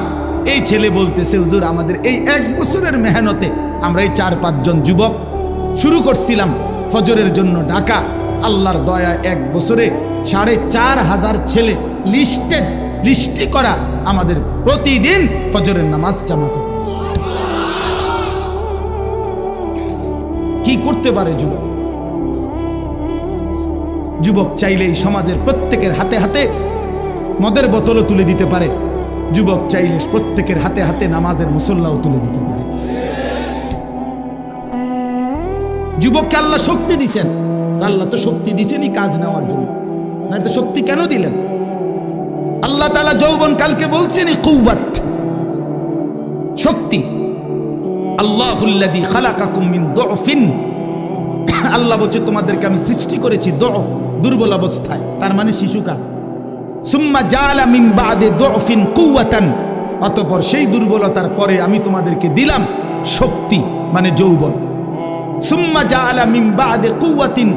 A: এই ছেলে বলতেছে, হুজুর আমাদের এই 1 বছরের মেহনতে আমরা এই 4-5 জন যুবক শুরু করছিলাম ফজরের জন্য ডাকা। আল্লাহর দয়া 1 বছরে 4,500 ছেলে লিস্টি করা আমাদের প্রতিদিন ফজরের নামাজ জামাতে। কি করতে পারে যুবক? যুবক চাইলেই সমাজের প্রত্যেকের হাতে হাতে মদের বোতলও তুলে দিতে পারে। যুবক চাইলে প্রত্যেকের হাতে হাতে নামাজের মুসল্লাও তুলে দিতে পারে। যুবককে আল্লাহ শক্তি দিছেন, আল্লাহ তো শক্তি দিছেনই কাজ নেওয়ার জন্য, না তো শক্তি কেন দিলেন? আল্লাহ তাআলা যৌবন কালকে বলছেন কুওয়াত, শক্তি। আল্লাহুল্লাযী খালাকাকুম মিন দুফিন, আল্লাহ বলছে তোমাদেরকে আমি সৃষ্টি করেছি দুফ, দুর্বল অবস্থায়, তার মানে শিশুকাল। সুম্মা জাআলা মিন বা'দি দুফিন কুওয়াতান, অতঃপর সেই দুর্বলতার পরে আমি তোমাদেরকে দিলাম শক্তি, মানে যৌবন। সুম্মা জাআলা মিন বা'দি কুওয়াতিন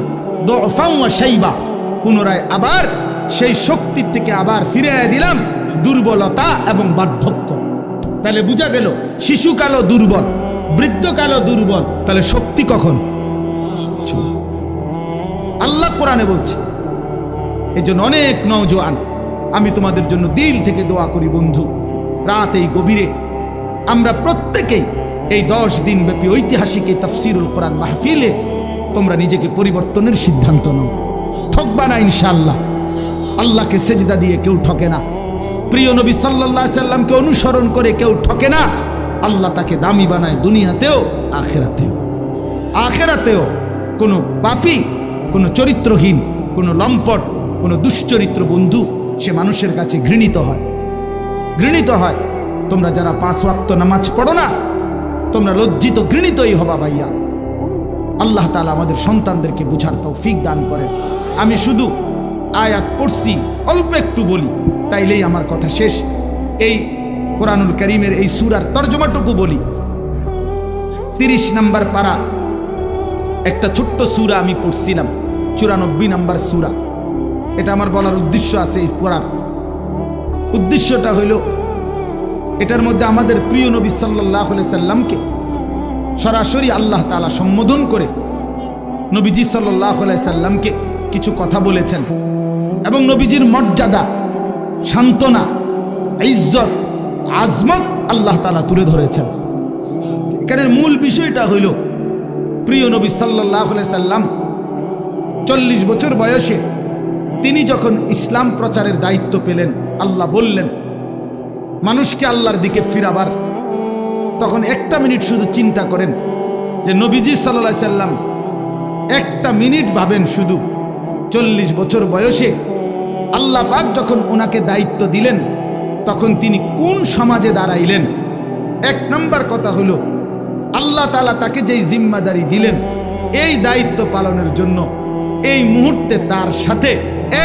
A: দুফান ওয়া শাইবা, পুনরায় আবার সেই শক্তির থেকে আবার ফিরিয়ে দিলাম দুর্বলতা এবং বার্ধক্য। তাহলে বোঝা গেল শিশুকালও দুর্বল, বৃদ্ধকালও দুর্বল, তাহলে শক্তি কখন? আল্লাহ কোরআনে বলছে। এই জন্য অনেক নওজোয়ান, আমি তোমাদের জন্য দিল থেকে দোয়া করি বন্ধু, রাত এই গভীরে আমরা প্রত্যেকেই এই 10 দিন ব্যাপী ঐতিহাসিক এই তাফসিরুল কোরআন মাহফিলে তোমরা নিজেকে পরিবর্তনের সিদ্ধান্ত নাও। ঠকবা না ইনশাআল্লাহ। আল্লাহকে সেজদা দিয়ে কেউ ঠকে না, প্রিয় নবী সাল্লাল্লাহু আলাইহি সাল্লামকে অনুসরণ করে কেউ ঠকে না। আল্লাহ তাকে দামি বানায় দুনিয়াতেও আখিরাতেও। আখিরাতেও কোনো পাপী, কোনো চরিত্রহীন, কোনো লম্পট, কোনো দুশ্চরিত্র বন্ধু সে মানুষের কাছে ঘৃণিত হয়, ঘৃণিত হয়। তোমরা যারা 5 ওয়াক্ত নামাজ পড়ো না, তোমরা লজ্জিত ঘৃণিতই হবা ভাইয়া। আল্লাহ তাআলা আমাদের সন্তানদেরকে বুঝার তৌফিক দান করেন। আমি শুধু আয়াত পড়ছি, অল্প একটু বলি, তাইলেই আমার কথা শেষ। এই কোরআনুল কারীমের এই সূরার তরজমাটুকু বলি। 30 নম্বর পারা একটা ছোট্ট সূরা আমি পড়ছিলাম, 94 নম্বর সূরা। এটা আমার বলার উদ্দেশ্য আছে, এই পড়ার উদ্দেশ্যটা হইল এটার মধ্যে আমাদের প্রিয় নবী সাল্লাল্লাহু আলাইহি সাল্লামকে সরাসরি আল্লাহ তাআলা সম্বোধন করে নবীজি সাল্লাল্লাহু আলাইহি সাল্লামকে কিছু কথা বলেছেন এবং নবীজির মর্যাদা, সান্ত্বনা, ইজ্জত, আজমত আল্লাহ তাআলা তুলে ধরেছেন। এখানের মূল বিষয়টা হইল প্রিয় নবী সাল্লাল্লাহু আলাইহি সাল্লাম 40 বছর বয়সে তিনি যখন ইসলাম প্রচারের দায়িত্ব পেলেন, আল্লাহ বললেন মানুষকে আল্লাহর দিকে ফিরাবার, তখন 1টা মিনিট শুধু চিন্তা করেন যে নবীজি সাল্লাল্লাহু আলাইহি সাল্লাম 1টা মিনিট ভাবেন শুধু 40 বছর বয়সে আল্লাহ পাক যখন ওনাকে দায়িত্ব দিলেন তখন তিনি কোন সমাজে দাঁড়াইলেন। 1 নম্বর কথা হলো আল্লাহ তাআলা তাকে যেই জিম্মাদারি দিলেন, এই দায়িত্ব পালনের জন্য এই মুহূর্তে তার সাথে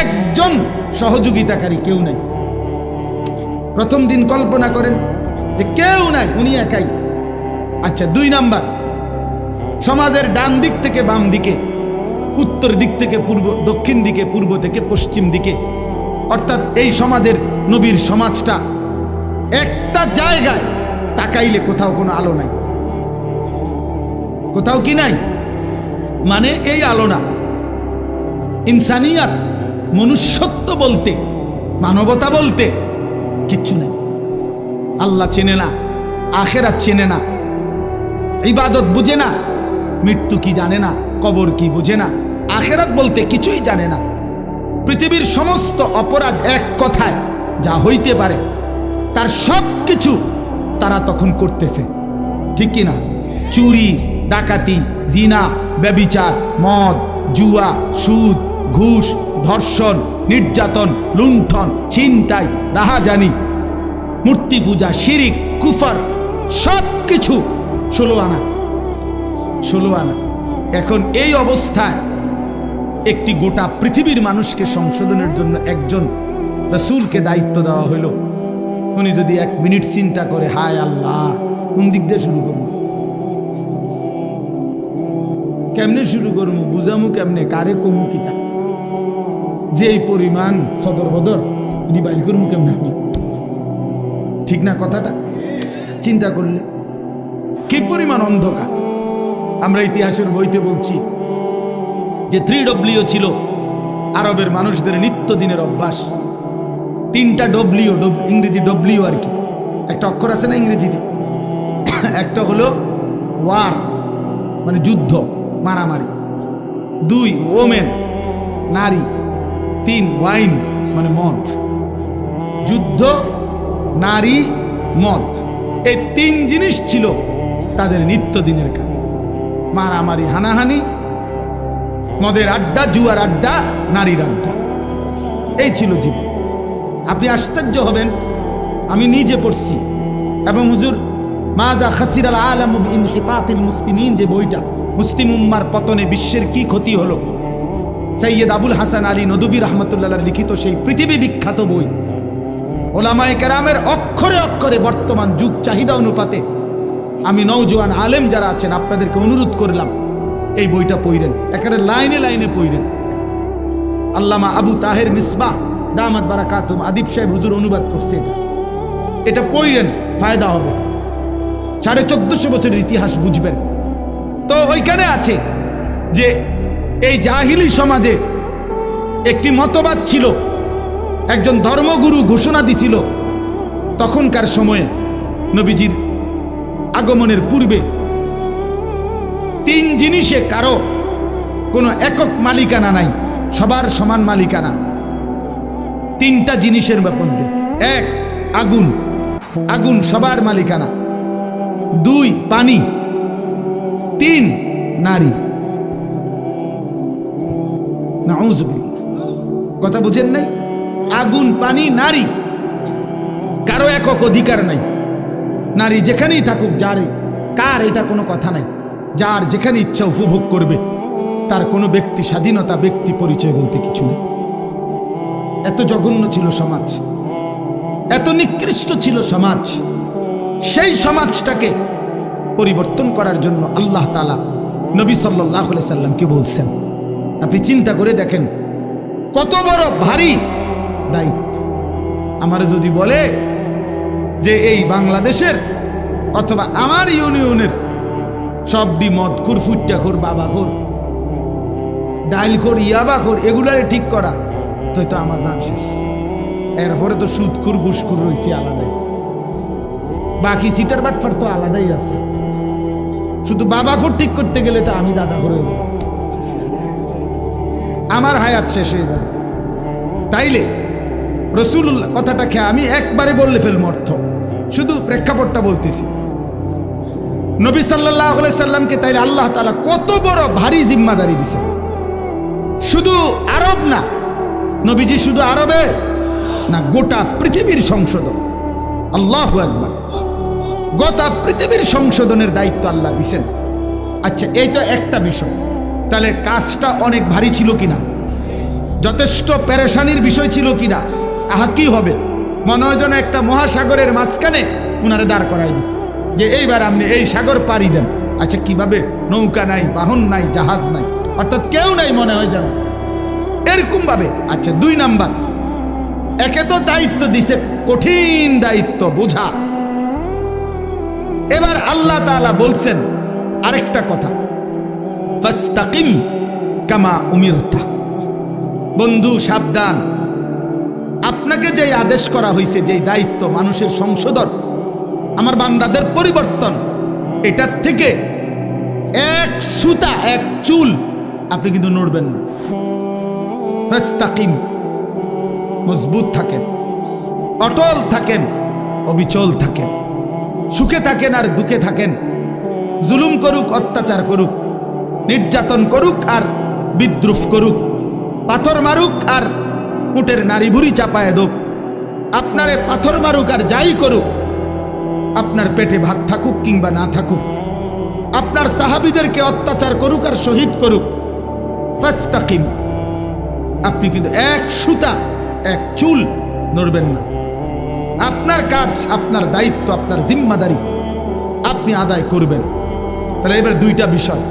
A: একজন সহযোগিতাকারী কেউ নাই। প্রথম দিন কল্পনা করেন যে কেউ নাই, উনি একাই। আচ্ছা, 2 নাম্বার, সমাজের ডান দিক থেকে বাম দিকে, উত্তর দিক থেকে পূর্ব, দক্ষিণ দিকে, পূর্ব থেকে পশ্চিম দিকে, অর্থাৎ এই সমাজের নবীর সমাজটা একটা জায়গায় তাকাইলে কোথাও কোনো আলো নাই, কোথাও কি নাই, মানে এই আলো না। ইনসানিয়াত, মনুষ্যত্ব বলতে, মানবতা বলতে কিচ্ছু নেই। আল্লাহ চেনে না, আখিরাত চেনে না, ইবাদত বুঝে না, মৃত্যু কি জানে না, কবর কি বুঝে না, আখিরাত বলতে কিছুই জানে না। পৃথিবীর সমস্ত অপরাধ এক কথায় যা হইতে পারে তার সব কিছু তারা তখন করতেছে, ঠিক কি না? চুরি, ডাকাতি, জিনা, ব্যভিচার, মদ, জুয়া, সুদ, ঘুষ, ধর্ষণ, নির্যাতন, লুণ্ঠন, ছিনতাই, রাহাজানি, মূর্তি পূজা, শিরিক, কুফর, সব কিছু 16 আনা। এখন এই অবস্থায় একটি গোটা পৃথিবীর মানুষকে সংশোধনের জন্য একজন রাসূলকে দায়িত্ব দেওয়া হইল, উনি যদি 1 মিনিট চিন্তা করে, হায় আল্লাহ কোন দিক দিয়ে শুরু করবো, কেমনে শুরু করবো, বুঝামু কেমনে, কারে কমু কিতা, যে এই পরিমাণ সদর বদর নিবাইল করবো কেমনে, ঠিক না কথাটা? চিন্তা করলে কি পরিমাণ অন্ধকার। আমরা ইতিহাসের বইতে বলছি যে 3W ছিল আরবের মানুষদের নিত্যদিনের অভ্যাস। 3টা W, ইংরেজি W আর কি, একটা অক্ষর আছে না ইংরেজিতে, একটা হলো ওয়ার মানে যুদ্ধ, মারামারি, 2 ওমেন নারী, 3 ওয়াইন মানে মদ। যুদ্ধ, নারী, মদ, এই 3 জিনিস ছিল তাদের নিত্যদিনের কাজ। মারামারি, হানাহানি, মদের আড্ডা, জুয়ার আড্ডা, নারীর আড্ডা, এই ছিল জীবন। আপনি আশ্চর্য হবেন, আমি নিজে পড়ছি, এবং হুজুর মাজা খাসিরাল আলাম বিইনহিতাতিল মুসলিমিন যে বইটা, মুসলিম উম্মার পতনে বিশ্বের কি ক্ষতি হলো, সৈয়দ আবুল হাসান আলী নদভী রাহমাতুল্লাহ লিখিত সেই পৃথিবী বিখ্যাত বই, ওলামায়ে কেরামের অক্ষরে অক্ষরে বর্তমান যুগ চাহিদা অনুপাতে আমি নওজোয়ান আলেম যারা আছেন আপনাদেরকে অনুরোধ করলাম এই বইটা পড়েন, একেবারে লাইনে লাইনে পড়েন। আল্লামা আবু তাহের মিসবাহ দামাত বারাকাতুহুম আদিব সাহেব হুজুর অনুবাদ করছে, এটা পড়েন, ফায়দা হবে। 1450 বছরের ইতিহাস বুঝবেন। তো ওইখানে আছে যে এই জাহিলি সমাজে একটি মতবাদ ছিল, একজন ধর্মগুরু ঘোষণা দিছিল তখনকার সময়ে নবীজির আগমনের পূর্বে 3 জিনিসে কারো কোনো একক মালিকানা নাই, সবার সমান মালিকানা। 3টা জিনিসের মধ্যে, 1 আগুন, আগুন সবার মালিকানা, 2 পানি, 3 নারী। নাউযুবিল্লাহ, কথা বুঝেন নাই? আগুন, পানি, নারী, কারো একক অধিকার নাই। নারী যেখানেই থাকুক, যার কার এটা কোনো কথা নাই, যার যেখানে ইচ্ছা উপভোগ করবে, তার কোনো ব্যক্তি স্বাধীনতা, ব্যক্তি পরিচয় বলতে কিছু নেই। এত জঘন্য ছিল সমাজ, এত নিকৃষ্ট ছিল সমাজ। সেই সমাজটাকে পরিবর্তন করার জন্য আল্লাহ তাআলা নবী সাল্লাল্লাহু আলাইহি সাল্লামকে বলছেন। আপনি চিন্তা করে দেখেন কত বড় ভারী দায়িত্ব। আমার যদি বলে যে এই বাংলাদেশের অথবা আমার ইউনিয়নের সবডি মদখোর, ফুট্টাখোর, বাবাখোর, ডাইলখোর, ইয়াবাখোর, এগুলারে ঠিক করা, তো আমার জান শেষ। এরপরে তো সুদখোর, ঘুষখোর রয়েছে আলাদাই, বাকি সিটার বাটফার তো আলাদাই আছে। শুধু বাবাখোর ঠিক করতে গেলে তো আমি দাদা করে আমার হায়াত শেষ হয়ে যাবে। তাইলে রাসূলুল্লাহ কথাটাকে আমি একবারে বললে ফেলবো অর্থ, শুধু প্রেক্ষাপটটা বলতেছি। নবী সাল্লাল্লাহু আলাইহি সাল্লামকে তাইলে আল্লাহ তাআলা কত বড় ভারী জিম্মাদারি দিয়েছেন। শুধু আরব না, নবীজি শুধু আরবে না, গোটা পৃথিবীর সংশোধন। আল্লাহু আকবার, গোটা পৃথিবীর সংশোধনের দায়িত্ব আল্লাহ দিয়েছেন। আচ্ছা, এই তো একটা বিষয়, তাহলে কাজটা অনেক ভারী ছিল কিনা, যথেষ্ট পেরেশানির বিষয় ছিল কিনা? আহা, কি হবে, মনে হয় যেন একটা মহাসাগরের মাঝখানে উনারে দাঁড় করাই দিচ্ছে যে এইবার আপনি এই সাগর পাড়ি দেন। আচ্ছা, কিভাবে? নৌকা নাই, বাহন নাই, জাহাজ নাই, অর্থাৎ কেউ নাই, মনে হয় যেন এরকম ভাবে। আচ্ছা, 2 নাম্বার, একে তো দায়িত্ব দিছে, কঠিন দায়িত্ব বোঝা। এবার আল্লাহ তাআলা বলছেন আরেকটা কথা, ফাস্তাকিম কামা উমিরতা। বন্ধু সাবধান, আপনাকে যে আদেশ করা হয়েছে, যে দায়িত্ব মানুষের সংশোধন, আমার বান্দাদের পরিবর্তন, এটার থেকে 1 সুতা, 1 চুল আপনি কিন্তু নড়বেন না। ফাস্তাকিম, মজবুত থাকেন, অটল থাকেন, অবিচল থাকেন, সুখে থাকেন আর দুঃখে থাকেন, জুলুম করুক, অত্যাচার করুক, নির্যাতন করুক আর বিদ্রুপ করুক, পাথর মারুক আর উটের নারী ভুড়ি চাপায় দোক, আপনারে পাথর মারুক আর যাই করুক, আপনার পেটে ভাত থাকুক কিংবা না থাকুক, আপনার সাহাবীদেরকে অত্যাচার করুক আর শহীদ করুক, ফাস্তাকিম, আপনি কিন্তু 1 সুতা, 1 চুল নড়বেন না। আপনার কাজ, আপনার দায়িত্ব, আপনার জিম্মাদারি আপনি আদায় করবেন। তাহলে এবার দুইটা বিষয়,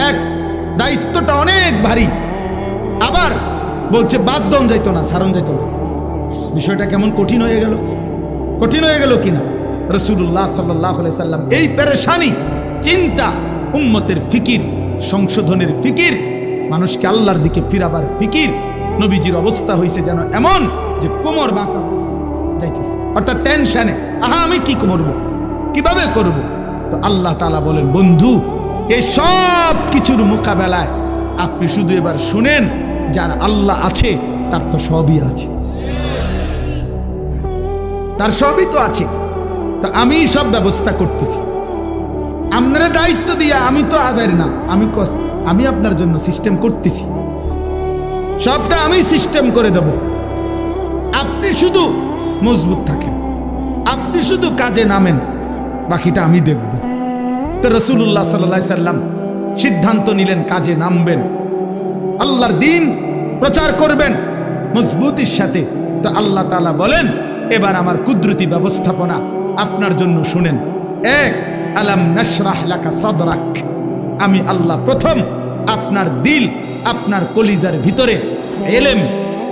A: এক, দায়িত্বটা অনেক ভারী, আবার বলছে বাদ দন যাইতো না, ছাড়ন যাইতো না। বিষয়টা কেমন কঠিন হয়ে গেল, কঠিন হয়ে গেল কিনা? রাসূলুল্লাহ সাল্লাল্লাহু আলাইহি সাল্লাম এই পেরেশানি, চিন্তা, উম্মতের ফিকির, সংশোধনের ফিকির, মানুষকে আল্লাহর দিকে ফিরাবার ফিকির, নবীজির অবস্থা হয়েছে যেন এমন যে কোমর বাঁকা যাইতেছে, অর্থাৎ টেনশনে, আহা আমি কি করব, কিভাবে করব? তো আল্লাহ তাআলা বলেন, বন্ধু এই সব কিছুর মোকাবেলায় আপনি শুধু এবার শুনেন, যার আল্লাহ আছে তার তো সবই আছে, তার সবই তো আছে। তো আমি সব ব্যবস্থা করতেছি, আপনারা দায়িত্ব দিয়া, আমি তো আজার না, আমি আপনার জন্য সিস্টেম করতেছি, সবটা আমি সিস্টেম করে দেব। আপনি শুধু মজবুত থাকেন, আপনি শুধু কাজে নামেন, বাকিটা আমি দেখব। তো রাসূলুল্লাহ সাল্লাল্লাহু আলাইহি সাল্লাম সিদ্ধান্ত নিলেন কাজে নামবেন, আল্লাহর দ্বীন প্রচার করবেন মজবুতির সাথে। তো আল্লাহ তাআলা বলেন, এবার আমার কুদরতি ব্যবস্থাপনা আপনার জন্য শুনেন। এক, আলাম নাশরাহ লাকা সাদরাক, আমি আল্লাহ প্রথম আপনার দিল, আপনার কলিজার ভিতরে ইলম,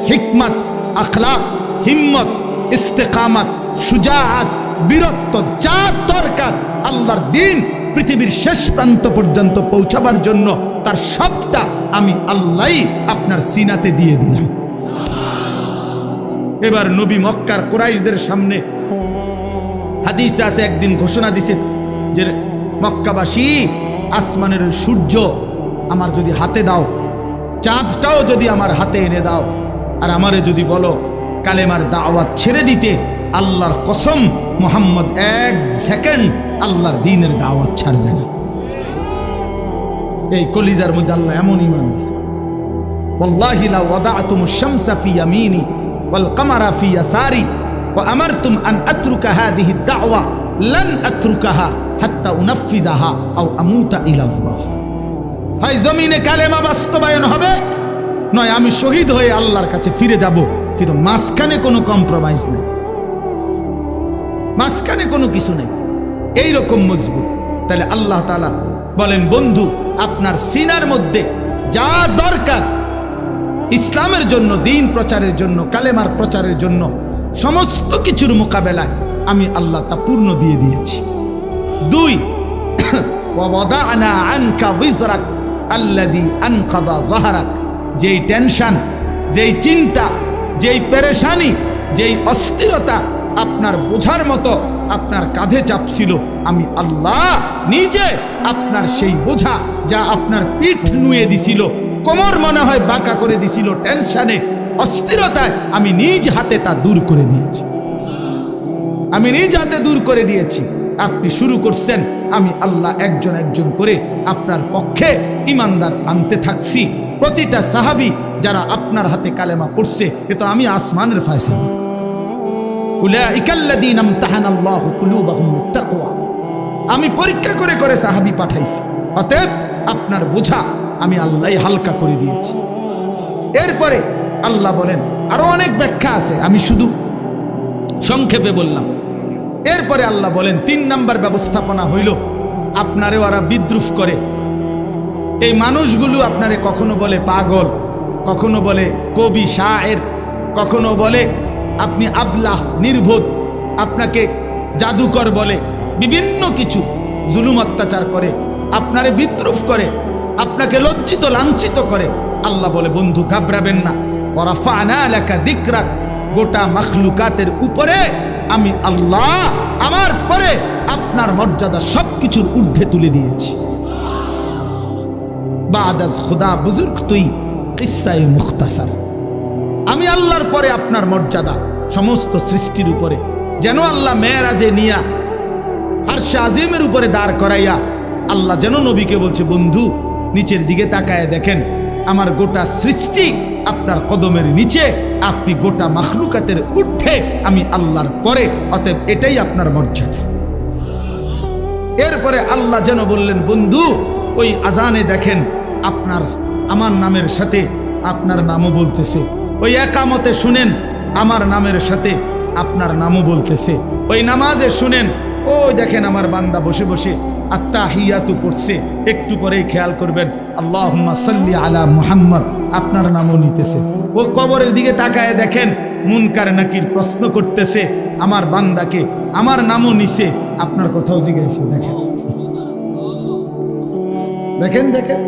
A: হিকমত, আখলাক, হিম্মত, ইস্তেকামত, শুজাআত, বীরত্ব, যা দরকার আল্লাহর দ্বীন পৃথিবীর শেষ প্রান্ত পর্যন্ত পৌঁছাবার জন্য, তার সবটা আমি আল্লাহই আপনার সিনাতে দিয়ে দিলাম। এবার নবী মক্কার কুরাইশদের সামনে, হাদিসে আছে, একদিন ঘোষণা দিছে যে মক্কাবাসী, আসমানের সূর্য আমার যদি হাতে দাও, চাঁদটাও যদি আমার হাতে এনে দাও, আর আমারে যদি বলো কালেমার দাওয়াত ছেড়ে দিতে, আল্লাহর কসম মুহাম্মদ এক সেকেন্ড আল্লাহর দ্বীনের দাওয়াত ছাড়বে না। এই কলিজার মধ্যে আল্লাহ এমন ঈমান আছে, ওয়াল্লাহি লা ওয়াদাতুমুশ শামসা ফি ইয়ামিনি ওয়াল কামারা ফি ইয়াসারি ওয়া আমারতুম আন আতরুকা হাযিহি দাওয়া লান আতরুকাহা হাত্তা উনাফিজাহা আও আমুতা ইলাল্লাহ। হয় জমিনে কালেমা বাস্তবায়ন হবে, নয় আমি শহীদ হয়ে আল্লাহর কাছে ফিরে যাব, কিন্তু মাঝখানে কোনো কম্প্রোমাইজ নেই, মাঝখানে কোনো কিছু নেই, এইরকম মজবুত। তাহলে আল্লাহ তাআলা বলেন, বন্ধু আপনার সিনার মধ্যে যা দরকার ইসলামের জন্য, দ্বীন প্রচারের জন্য, কালেমার প্রচারের জন্য, সমস্ত কিছুর মোকাবেলায় আমি আল্লাহ তা পূর্ণ দিয়ে দিয়েছি। দুই, ওয়াদানা আনকা বিজরাক আল্লাযী আনকাযা যাহরাক, যেই টেনশন, যেই চিন্তা, যেই পেরেশানি, যেই অস্থিরতা আপনার বোঝার মতো আপনার কাঁধে চাপছিল, আমি আল্লাহ নিজে আপনার সেই বোঝা, যা আপনার পিঠ নুয়ে দিছিল, কোমর মনে হয় বাঁকা করে দিছিল টেনশনে, অস্থিরতায়, আমি নিজ হাতে তা দূর করে দিয়েছি, আমি নিজ হাতে দূর করে দিয়েছি। আপনি শুরু করছেন, আমি আল্লাহ একজন একজন করে আপনার পক্ষে ইমানদার আনতে থাকছি। প্রতিটা সাহাবী যারা আপনার হাতে কালেমা পড়ছে, এ তো আমি আসমানের ফয়সালা। উলাইকাল্লাযীনা ইমতাহানাল্লাহু কুলুবাহুম লিত-তাকওয়া, আমি পরীক্ষা করে করে সাহাবী পাঠাইছি, অতএব আপনার বোঝা আমি আল্লাহই হালকা করে দিয়েছি। এরপরে আল্লাহ বলেন, আরো অনেক ব্যাখ্যা আছে, আমি শুধু সংক্ষেপে বললাম। এরপরে আল্লাহ বলেন, 3 নাম্বার ব্যবস্থাপনা হইল, আপনারে ওরা বিদ্রুপ করে। এই মানুষগুলো আপনারে কখনো বলে পাগল, কখনো বলে কবি শায়ের, কখনো বলে আপনি আবলাহ, নির্বোধ, আপনাকে জাদুকর বলে, বিভিন্ন কিছু জুলুম অত্যাচার করে, আপনারে বিদ্রুপ করে, আপনাকে লজ্জিত লাঞ্ছিত করে। আল্লাহ বলে, বন্ধু ঘাবড়াবেন না, ওয়ারাফা'না লাকা যিকরাক, গোটা মাখলুকাতের উপরে আমি আল্লাহ আমার পরে আপনার মর্যাদা সবকিছুর ঊর্ধ্বে তুলে দিয়েছি। বাদাস খুদা বুজুর্গ তুই কিসসায়ে মুখতাসার, আমি আল্লাহর পরে আপনার মর্যাদা সমস্ত সৃষ্টির উপরে। যেন আল্লাহ মেরাজে নিয়া আরশে আজিমের উপরে দাঁড় করাইয়া আল্লাহ যেন নবীকে বলছে, বন্ধু নিচের দিকে তাকায় দেখেন, আমার গোটা সৃষ্টি আপনার কদমের নিচে, আপনি গোটা মাখলুকাতের ঊর্ধ্বে, আমি আল্লাহর পরে, অতএব এটাই আপনার মর্যাদা। এরপরে আল্লাহ যেন বললেন, বন্ধু ওই আজানে দেখেন আমার নামের সাথে আপনার নামও বলতেছে, ওই একামতে শুনেন আমার নামের সাথে আপনার নামও বলতেছে। ওই নামাজে শুনেন, ওই দেখেন আমার বান্দা বসে বসে আত্তাহিয়াতু পড়ছে, একটু পরেই খেয়াল করবেন আল্লাহুম্মা সাল্লি আলা মুহাম্মদ, আপনার নামও নিতেছে। ও কবরের দিকে তাকায় দেখেন মুনকার নাকির প্রশ্ন করতেছে আমার বান্দাকে, আমার নামও নিছে, আপনার কথাও জিজ্ঞাসা। দেখেন দেখেন দেখেন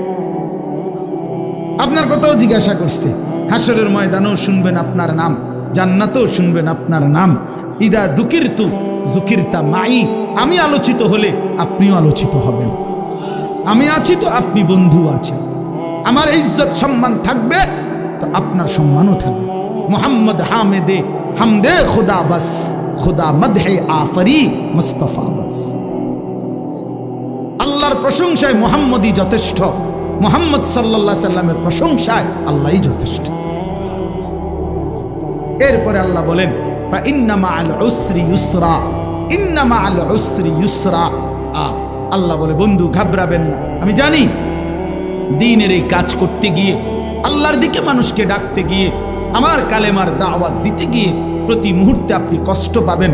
A: আপনার কথাও জিজ্ঞাসা করছে। হাসরের ময়দানেও শুনবেন আপনার নাম, জান্নাতেও শুনবেন আপনার নাম। ইদা দুকিরতু যুকিরতা মাই, আমি আলোচিত হলে আপনিও আলোচিত হবেন। আমি আছি তো আপনি বন্ধু আছেন। আমার ইজ্জত সম্মান থাকবে তো আপনার সম্মানও থাকবে। মোহাম্মদ হামেদে হামদে খুদা বাস, খুদা মদহে আফরি মুস্তাফা বাস। আল্লাহর প্রশংসায় মোহাম্মদই যথেষ্ট, মোহাম্মদ সাল্লাল্লাহু আলাইহি সাল্লামের প্রশংসায় আল্লাহই যথেষ্ট। এরপরে আল্লাহ বলেন ফা ইন্না মাআল উসরি ইউসরা, ইন্না মাআল উসরি ইউসরা। আল্লাহ বলে বন্ধু ঘাবড়াবেন না। আমি জানি দ্বীনের এই কাজ করতে গিয়ে, আল্লাহর দিকে মানুষকে ডাকতে গিয়ে, আমার কালেমার দাওয়াত দিতে গিয়ে প্রতি মুহূর্তে আপনি কষ্ট পাবেন,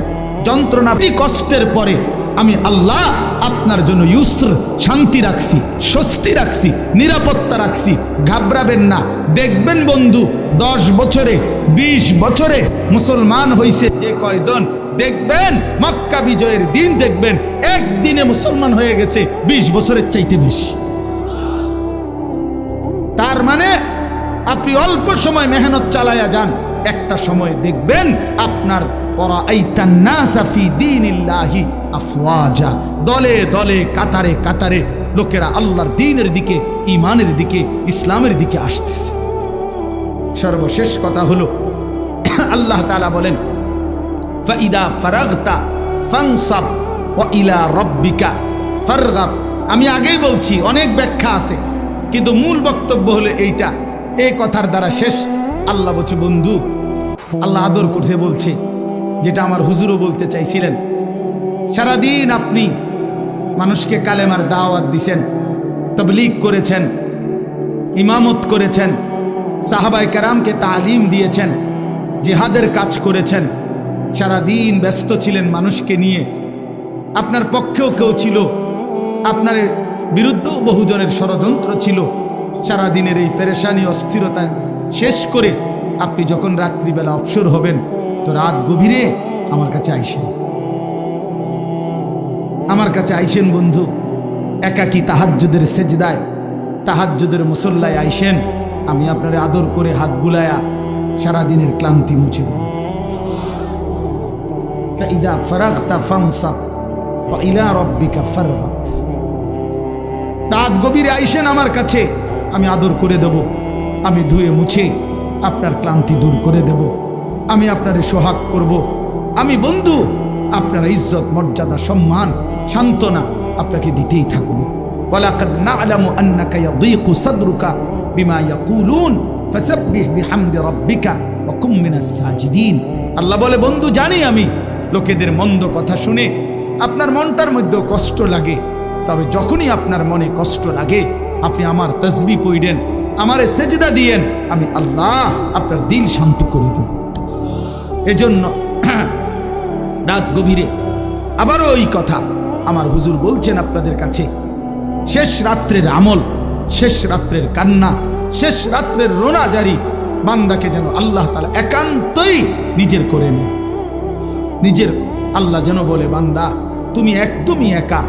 A: যন্ত্রণা। এই কষ্টের পরে আমি আল্লাহ আপনার জন্য ইউসর, শান্তি রাখছি, স্বস্তি রাখছি, নিরাপত্তা রাখছি। ঘাবড়াবেন না। দেখবেন বন্ধু 10 বছরে 20 বছরে মুসলমান হইছে যে কয়জন, দেখবেন মক্কা বিজয়ের দিন দেখবেন একদিনে মুসলমান হয়ে গেছে 20 বছরের চাইতে বেশি। তার মানে আপনি অল্প সময় মেহনত চালায়া যান, একটা সময় দেখবেন আপনার ওয়ারাআইতান নাসা ফি দীনিল্লাহি আফওয়াজা, দলে দলে কাতারে কাতারে লোকেরা আল্লাহর দ্বীনের দিকে, ঈমানের দিকে, ইসলামের দিকে আসতেছে। সর্বশেষ কথা হলো আল্লাহ তাআলা বলেন ফাইদা ফারাগতা ফানসাব ওয়া ইলা রাব্বিকা ফারগাব। আমি আগেই বলছি, অনেক ব্যাখ্যা আছে, কিন্তু মূল বক্তব্য হলো এইটা। এই কথার দ্বারা শেষ। আল্লাহ বলছে বন্ধু, আল্লাহ আদর করতে বলছে, যেটা আমার হুজুরও বলতে চাইছিলেন। সারাদিন আপনি মানুষকে কালেমার দাওয়াত দিছেন, তাবলীগ করেছেন, ইমামত করেছেন, সাহাবায়ে কেরামকে তালিম দিয়েছেন, জিহাদের কাজ করেছেন, সারাদিন ব্যস্ত ছিলেন মানুষকে নিয়ে। আপনার পক্ষেও কেউ ছিল, আপনার বিরুদ্ধেও বহুজনের ষড়যন্ত্র ছিল। সারাদিনের এই পেরেশানি অস্থিরতা শেষ করে আপনি যখন রাত্রিবেলা অবসর হবেন, তো রাত গভীরে আমার কাছে আইসেন, আমার কাছে আইসেন বন্ধু। একাকী তাহাজ্জুদের সেজদায়, তাহাজ্জুদের মুসল্লায় আইসেন। আমি আপনার আদর করে হাত বুলায়া সারাদিনের ক্লান্তি মুছে দেব। ইদা ফারাগতা ফানসাব ওয়া ইলা রাব্বিকা ফারগাব। রাত গভীরে আইসেন আমার কাছে, আমি আদর করে দেব, আমি ধুয়ে মুছে আপনার ক্লান্তি দূর করে দেব, আমি আপনারে সোহাগ করব। আমি বন্ধু আপনার ইজ্জত, মর্যাদা, সম্মান, সান্ত্বনা আপনাকে দিতেই থাকব। ওয়ালাকাদ না'লামু আন্নাকা ইয়াযীকু সাদরুকা বিমা ইয়াকুলুন ফাসাব্বিহ বিহামদি রাব্বিকা ওয়া কুম মিনাস সাজিদিন। আল্লাহ বলে বন্ধু জানি আমি লোকেদের মন্দ কথা শুনে আপনার মনটার মধ্যে কষ্ট লাগে, তবে যখনই আপনার মনে কষ্ট লাগে আপনি আমার তাসবিহ পড়েন, আমারে সেজদা দিয়েন, আমি আল্লাহ আপনার দিল শান্ত করে দেব। এজন্য রাত গভীরে আবারও ওই কথা আমার হুজুর বলছেন আপনাদের কাছে, শেষ রাত্রের আমল, শেষ রাত্রের কান্না, শেষ রাত্রের রোনা জারি বান্দাকে যেন আল্লাহ তাআলা একান্তই নিজের করে নেয়। নিজের আল্লাহ যেন বলে বান্দা তুমি একদমই একা,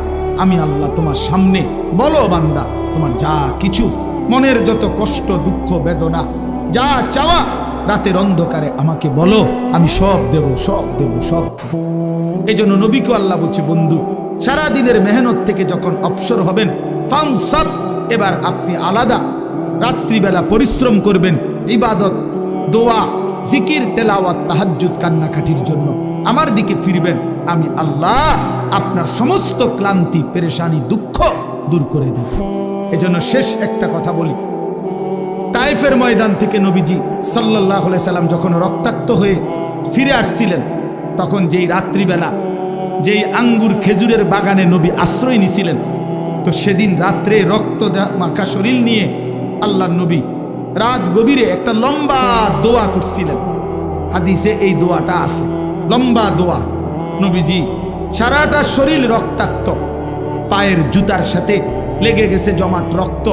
A: আমি আল্লাহ তোমার সামনে। বলো বান্দা তোমার যা কিছু মনের যত কষ্ট, দুঃখ, বেদনা, যা চাওয়া রাতের অন্ধকারে আমাকে বলো, আমি সব দেব, সব দেব, সব। এই জন্য নবীকে আল্লাহ বলছে বন্ধু সারাদিনের মেহনত থেকে যখন অবসর হবেন ফানসাব, এবার আপনি আলাদা রাত্রিবেলা পরিশ্রম করবেন, ইবাদত, দোয়া, জিকির, তেলাওয়াত, তাহাজ্জুদ, কান্নাকাটির জন্য আমার দিকে ফিরবেন। আমি আল্লাহ আপনার সমস্ত ক্লান্তি, পেরেশানি, দুঃখ দূর করে দেব। এজন্য শেষ একটা কথা বলি, তায়েফের ময়দান থেকে নবীজি সাল্লাল্লাহু আলাইহি সাল্লাম যখন রক্তাক্ত হয়ে ফিরে আসছিলেন, তখন যেই রাত্রিবেলা যেই আঙ্গুর খেজুরের বাগানে নবী আশ্রয় নিছিলেন, তো সেদিন রাত্রে রক্ত মাখা শরীর নিয়ে আল্লাহর নবী রাত গভীরে একটা লম্বা দোয়া করছিলেন। হাদিসে এই দোয়াটা আছে, লম্বা দোয়া। নবীজি সারাটা শরীর রক্তাক্ত, পায়ের জুতার সাথে লেগে গেছে জমাট রক্ত।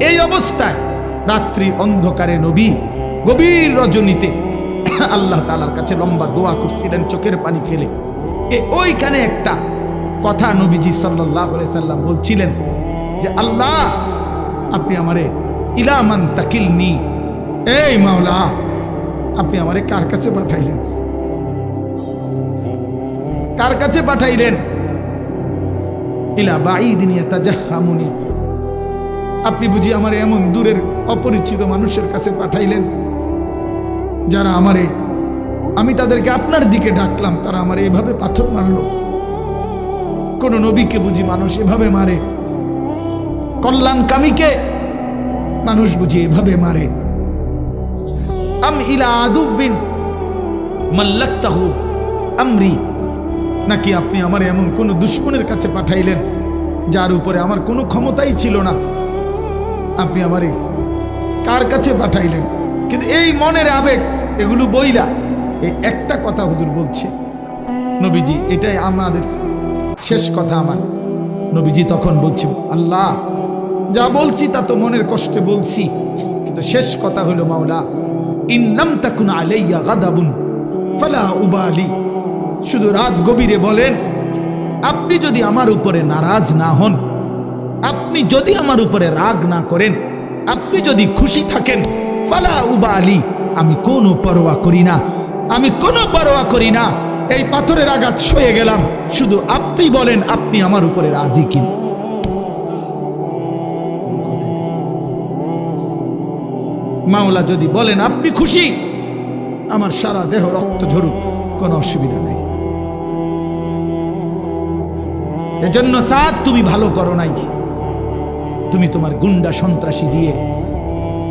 A: এই অবস্থায় রাত্রি অন্ধকারে নবী গভীর রজনীতে আল্লাহ তাআলার কাছে লম্বা দোয়া করছিলেন চোখের পানি ফেলে। ওইখানে একটা কথা নবীজি সাল্লাল্লাহু আলাইহি সাল্লাম বলছিলেন যে আল্লাহ, আপনি আমারে ইলা মান তাকিলনি, এই মাওলা আপনি আমারে কার কাছে পাঠাইলেন? কার কাছে পাঠাইলেন? ইলা বাঈদিন ইয়াতাজাহামুনি, আপনি বুঝি আমারে এমন দূরের অপরিচিত মানুষের কাছে পাঠাইলেন যারা আমি তাদেরকে আপনার দিকে ডাকলাম, তারা আমারে এভাবে পাথর মারলো। কোন নবীকে বুঝি মানুষ এভাবে মারে? কল্যাণকামীকে মানুষ বুঝি এভাবে মারে? আম ইলা আদুবিন মাল্লাকতাহু আমরি, নাকি আপনি আমার এমন কোন দুশমনের কাছে পাঠাইলেন যার উপরে আমার কোনো ক্ষমতাই ছিল না? আপনি আমারে কার কাছে পাঠাইলেন? কিন্তু এই মনের আবেগ এগুলো বইলা এই একটা কথা হুজুর বলছে নবীজি, এটাই আমাদের শেষ কথা। আমার নবীজি তখন বলছে, আল্লাহ যা বলছি তা তো মনের কষ্টে বলছি, কিন্তু শেষ কথা হলো মাওলা ইন লাম তাকুন আলাইয়া গাদাবুন ফালা উবালি, শুধু রাত গভীরে বলেন আপনি যদি আমার উপরে নারাজ না হন, আপনি যদি আমার উপরে রাগ না করেন, আপনি যদি খুশি থাকেন, ফালা উবালি, আমি কোনো পরোয়া করি না, আমি কোনো পরোয়া করি না। এই পাথরের আঘাত সয়ে গেলাম, শুধু আপনি বলেন আপনি আমার উপরে রাজি কিনা। মাওলা যদি বলেন আপনি খুশি, আমার সারা দেহ রক্ত ঝরুক, কোনো অসুবিধা নেই। এজন্য সাদ তুমি ভালো করো নাই, তুমি তোমার গুন্ডা সন্ত্রাসী দিয়ে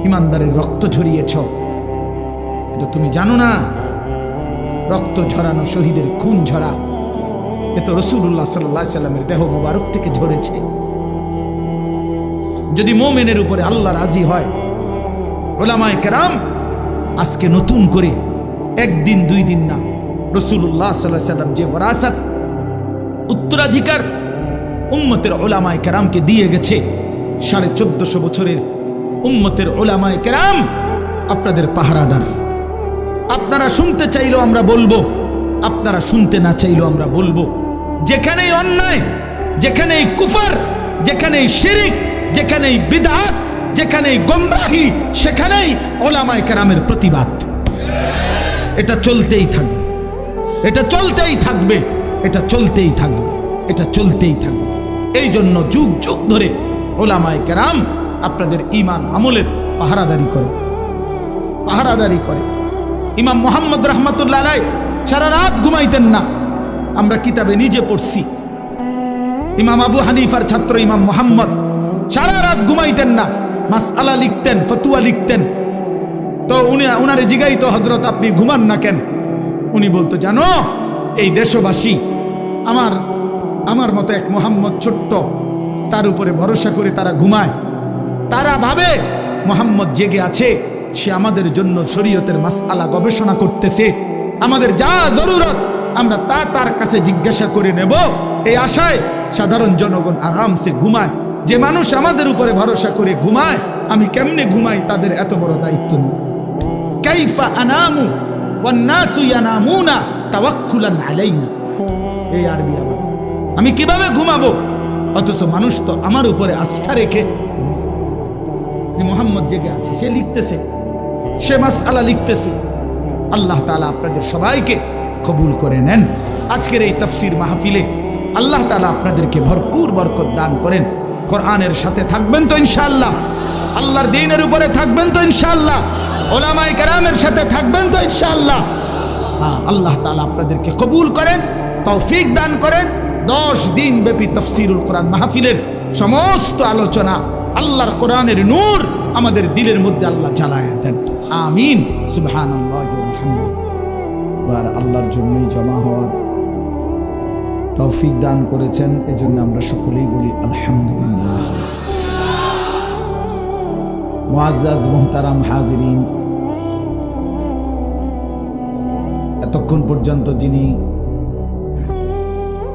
A: ইমানদারের রক্ত ঝরিয়েছ। এটা তুমি জানো না? রক্ত ঝরানো, শহীদের খুন ঝরা, এ তো রাসূলুল্লাহ সাল্লাল্লাহু আলাইহি সাল্লামের দেহ মোবারক থেকে ঝরেছে। যদি মুমিনের উপরে আল্লাহ রাজি হয়, উলামায়ে কেরাম আজকে নতুন করে একদিন দুই দিন না, রাসূলুল্লাহ সাল্লাল্লাহু আলাইহি সাল্লাম যে ওয়ারাসাত উত্তরাধিকার উম্মতের উলামায়ে কেরামকে দিয়ে গেছে, 1450 বছরের উম্মতের উলামায়ে কেরাম আপনাদের পাহারাদার। আপনারা শুনতে চাইলেও আমরা বলবো, আপনারা শুনতে না চাইলেও আমরা বলবো। যেখানেই অন্যায়, যেখানেই কুফর, যেখানেই শিরক, যেখানেই বিদআত, যেখানেই গোমরাহি, সেখানেই উলামায়ে কেরামের প্রতিবাদ। এটা চলতেই থাকবে, এটা চলতেই থাকবে, এটা চলতেই থাকবে, এটা চলতেই থাকবে। এই জন্য যুগ যুগ ধরে উলামায়ে কেরাম আপনাদের ঈমান আমলের পাহারাদারি করে, পাহারাদারি করে। ইমাম মুহাম্মদ রাহমাতুল্লাহ আলাইহি সারা রাত ঘুমাইতেন না, আমরা কিতাবে নিজে পড়ছি। ইমাম আবু হানিফার ছাত্র ইমাম মুহাম্মদ সারা রাত ঘুমাইতেন না, মাসআলা লিখতেন, ফতোয়া লিখতেন। তো উনারে জিগাইতো, হযরত আপনি ঘুমান না কেন? উনি বলতো, জানো এই দেশবাসী আমার মতো এক মুহাম্মদ ছোট্ট, তার উপরে ভরসা করে তারা ঘুমায়। তারা ভাবে মুহাম্মদ জেগে আছে, সে আমাদের জন্য শরীয়তের মাসআলা গবেষণা করতেছে, আমাদের যা জরুরত আমরা তা তার কাছে জিজ্ঞাসা করে নেব। এই আশায় সাধারণ জনগণ আরামসে ঘুমায়। যে মানুষ আমাদের উপরে ভরসা করে ঘুমায়, আমি কেমনে ঘুমাই তাদের এত বড় দায়িত্ব নেই। কাইফা আনামু ওয়ান নাসু ইয়ানামুনা তাওয়াক্কুলান আলাইনা, এই আরবি আবার। আমি কিভাবে ঘুমাবো অথচ মানুষ তো আমার উপরে আস্থা রেখে, মুহাম্মদ জেগে আছে, সে লিখতেছে, সে মাসআলা লিখতেছে। আল্লাহ তাআলা আপনাদের সবাইকে কবুল করে নেন। আজকের এই তাফসীর মাহফিলে আল্লাহ তাআলা আপনাদেরকে ভরপুর বরকত দান করেন। কোরআনের সাথে থাকবেন তো ইনশাআল্লাহ, আল্লাহর দ্বীনের উপরে থাকবেন তো ইনশাআল্লাহ, উলামায়ে কেরামের সাথে থাকবেন তো ইনশাআল্লাহ। আল্লাহ তাআলা আপনাদেরকে কবুল করেন, তৌফিক দান করেন। 10 দিন ব্যাপী তাফসীরুল কোরআন মাহফিলের সমস্ত আলোচনা আল্লাহর কোরআনের নূর আমাদের দিলের মধ্যে আল্লাহ জ্বালায়া দেন। আমিন। সুবহানাল্লাহি ওয়া বিহামদিহি। আল্লাহর জন্যই জমা হওয়ার তৌফিক দান করেছেন, এজন্য আমরা সকলেই বলি আলহামদুলিল্লাহ। মুআজ্জাজ মুহতারাম হাজিরিন, এতক্ষণ পর্যন্ত যিনি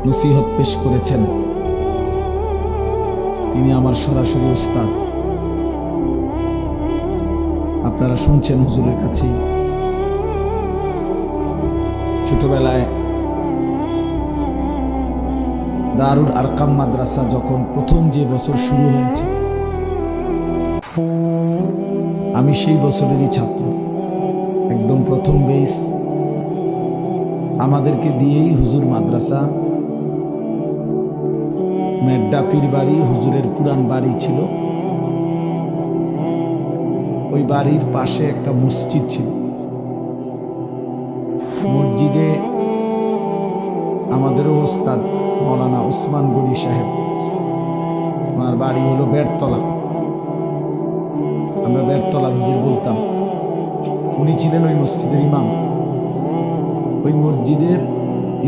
A: নসিহত পেশ করেছেন তিনি আমার সরাসরি উস্তাদ। আপনারা শুনছেন হুজুরের কাছে। ছোটবেলায় দারুল আরকাম মাদ্রাসা যখন প্রথম যে বছর শুরু হয়েছে, আমি সেই বছরেরই ছাত্র। একদম প্রথম বেস আমাদেরকে দিয়েই হুজুর মাদ্রাসা, মেড্ডা পীর বাড়ি হুজুরের পুরান বাড়ি ছিল, ওই বাড়ির পাশে একটা মসজিদ ছিল। মসজিদে আমাদেরও ওস্তাদ মৌলানা উসমান গনি সাহেব, ওনার বাড়ি হলো বেড়তলা, আমরা বেড়তলার হুজুর বলতাম। উনি ছিলেন ওই মসজিদের ইমাম। ওই মসজিদের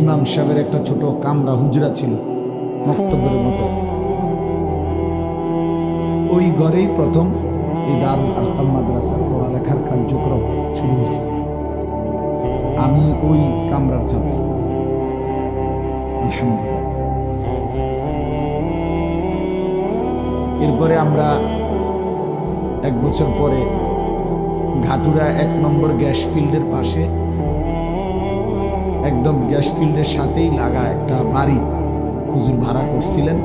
A: ইমাম সাহেবের একটা ছোট কামরা হুজরা ছিল, মক্তবের মতো। ওই ঘরেই প্রথম এই দারুল আরকাম মাদ্রাসার পড়ালেখার কার্যক্রম শুরু হয়েছে। আমি ওই কামরার ছাত্র। আলহামদুলিল্লাহ। এরপরে আমরা এক বছর পরে ঘাটুরা 1 নম্বর গ্যাস ফিল্ডের পাশে, একদম গ্যাস ফিল্ডের সাথেই লাগা একটা বাড়ি হুজুর ভাড়া করছিলেন।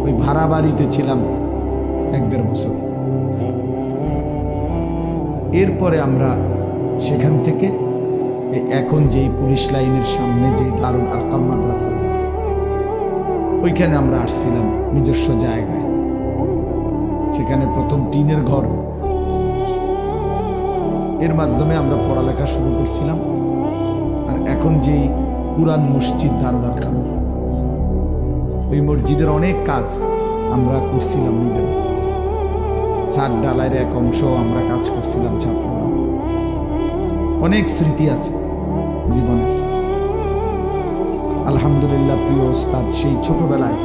A: ওই ভাড়া বাড়িতে ছিলাম 1-1.5 বছর। এরপরে আমরা সেখান থেকে এখন যেই পুলিশ লাইনের সামনে যে দারুল আরকাম মাদ্রাসা, ওইখানে আমরা আসছিলাম নিজস্ব জায়গায়। সেখানে প্রথম টিনের ঘর, এর মাধ্যমে আমরা পড়ালেখা শুরু করছিলাম। আর এখন যেই পুরান মসজিদ দারুল আরকাম, ওই মসজিদের অনেক কাজ আমরা করছিলাম নিজেরা। ছাদ ডালাইয়ের এক অংশ আমরা কাজ করছিলাম ছাত্ররা। অনেক স্মৃতি আছে জীবনের। আলহামদুলিল্লাহ, প্রিয় ওস্তাদ সেই ছোটবেলায়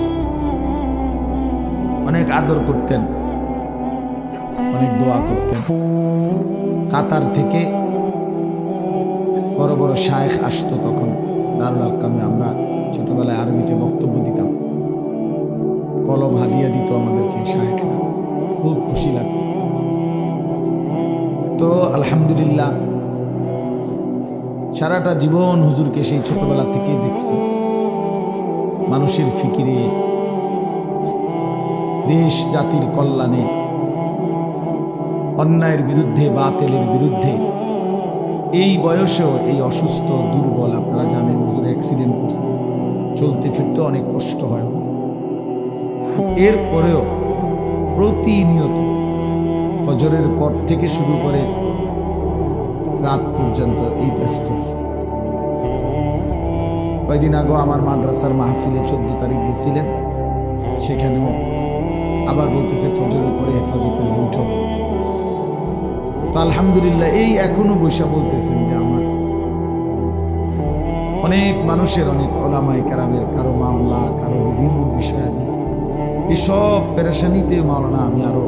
A: অনেক আদর করতেন, অনেক দোয়া করতেন। কাতার থেকে বড় বড় শায়েখ আসতো তখন দারুল আরকামে। আমরা ছোটবেলায় আরবিতে বক্তব্য দিতাম, কলম হাদিয়া দিত আমাদেরকে শায়েখরা, খুব খুশি লাগত। তো আলহামদুলিল্লাহ, সারাটা জীবন হুজুরকে সেই ছোটবেলা থেকেই দেখছি। মানুষের ফিকিরে, দেশ জাতির কল্যাণে, অন্যায়ের বিরুদ্ধে, বাতিলের বিরুদ্ধে। এই বয়সেও এই অসুস্থ দুর্বল, আপনারা জানেন হুজুর অ্যাক্সিডেন্ট করছে, চলতে ফিরতে অনেক কষ্ট হয়। এরপরেও প্রতিনিয়ত ফজরের পর থেকে শুরু করে রাত পর্যন্ত এই ব্যস্ত। কয়েকদিন আগে আমার মাদ্রাসার মাহফিলে 14 তারিখ গেছিলেন, সেখানেও আবার বলতেছে ফজরের পরে হেফাজতের বৈঠক। তো আলহামদুলিল্লাহ, এই এখনো বৈশা বলতেছেন যে আমার অনেক মানুষের, অনেক ওলামায়ে কেরামের কারো মামলা, কারো বিভিন্ন বিষয়াদি, এসব পেরেশানিতে মাওলানা আমি আরো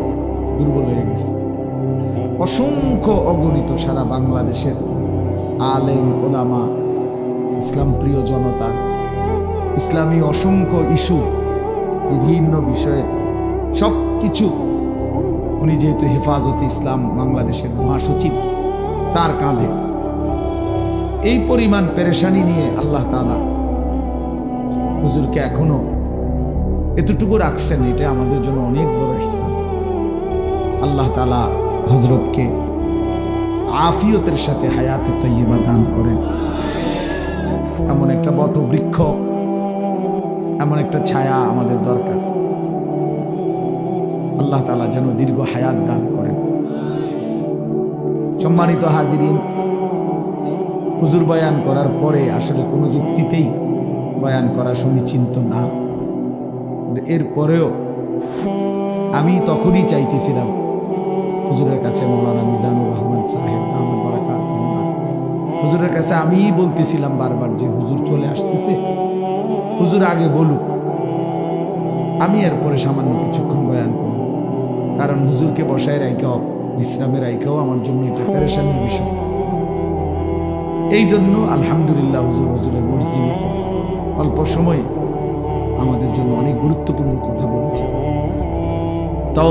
A: দুর্বল হয়ে গেছি। অসংখ্য অগণিত সারা বাংলাদেশের আলেম ওলামা, ইসলাম প্রিয় জনতা, ইসলামী অসংখ্য ইস্যু, বিভিন্ন বিষয়ে সব কিছু উনি যেহেতু হেফাজতে ইসলাম বাংলাদেশের মহাসচিব, তার কাঁধে এই পরিমাণ পেরেশানি নিয়ে আল্লাহ তাআলা হুজুরকে এখনো এতটুকু রাখছেন, এটা আমাদের জন্য অনেক বড় হিসাব। আল্লাহ তাআলা হযরতকে আফিয়তের সাথে হায়াতে তয়্যিবা দান করেন। এমন একটা বটবৃক্ষ, এমন একটা ছায়া আমাদের দরকার। আল্লাহ তাআলা যেন দীর্ঘ হায়াত দান করেন। সম্মানিত হাজিরিন, হুজুর বয়ান করার পরে আসলে কোনো যুক্তিতেই বয়ান করা সমীচীন না। এরপরেও আমি তখনই চাইতেছিলাম হুজুরের কাছে, মৌলানা মিজানুর রহমান সাহেব দামাত বারাকাতুহুল্লাহ, হুজুরের কাছে আমি বলতেছিলাম বারবার যে হুজুর চলে আসতেছে, হুজুর আগে বলুক, আমি এরপরে সামান্য কিছুক্ষণ বয়ান করব। কারণ হুজুরকে বসায় রাইখাও, বিশ্রামে রাইখাও আমার জন্য এটা পেরেশানির বিষয়। এই জন্য আলহামদুলিল্লাহ হুজুরের মর্জি মতো অল্প সময়ে আমাদের জন্য অনেক গুরুত্বপূর্ণ কথা বলেছে। তাও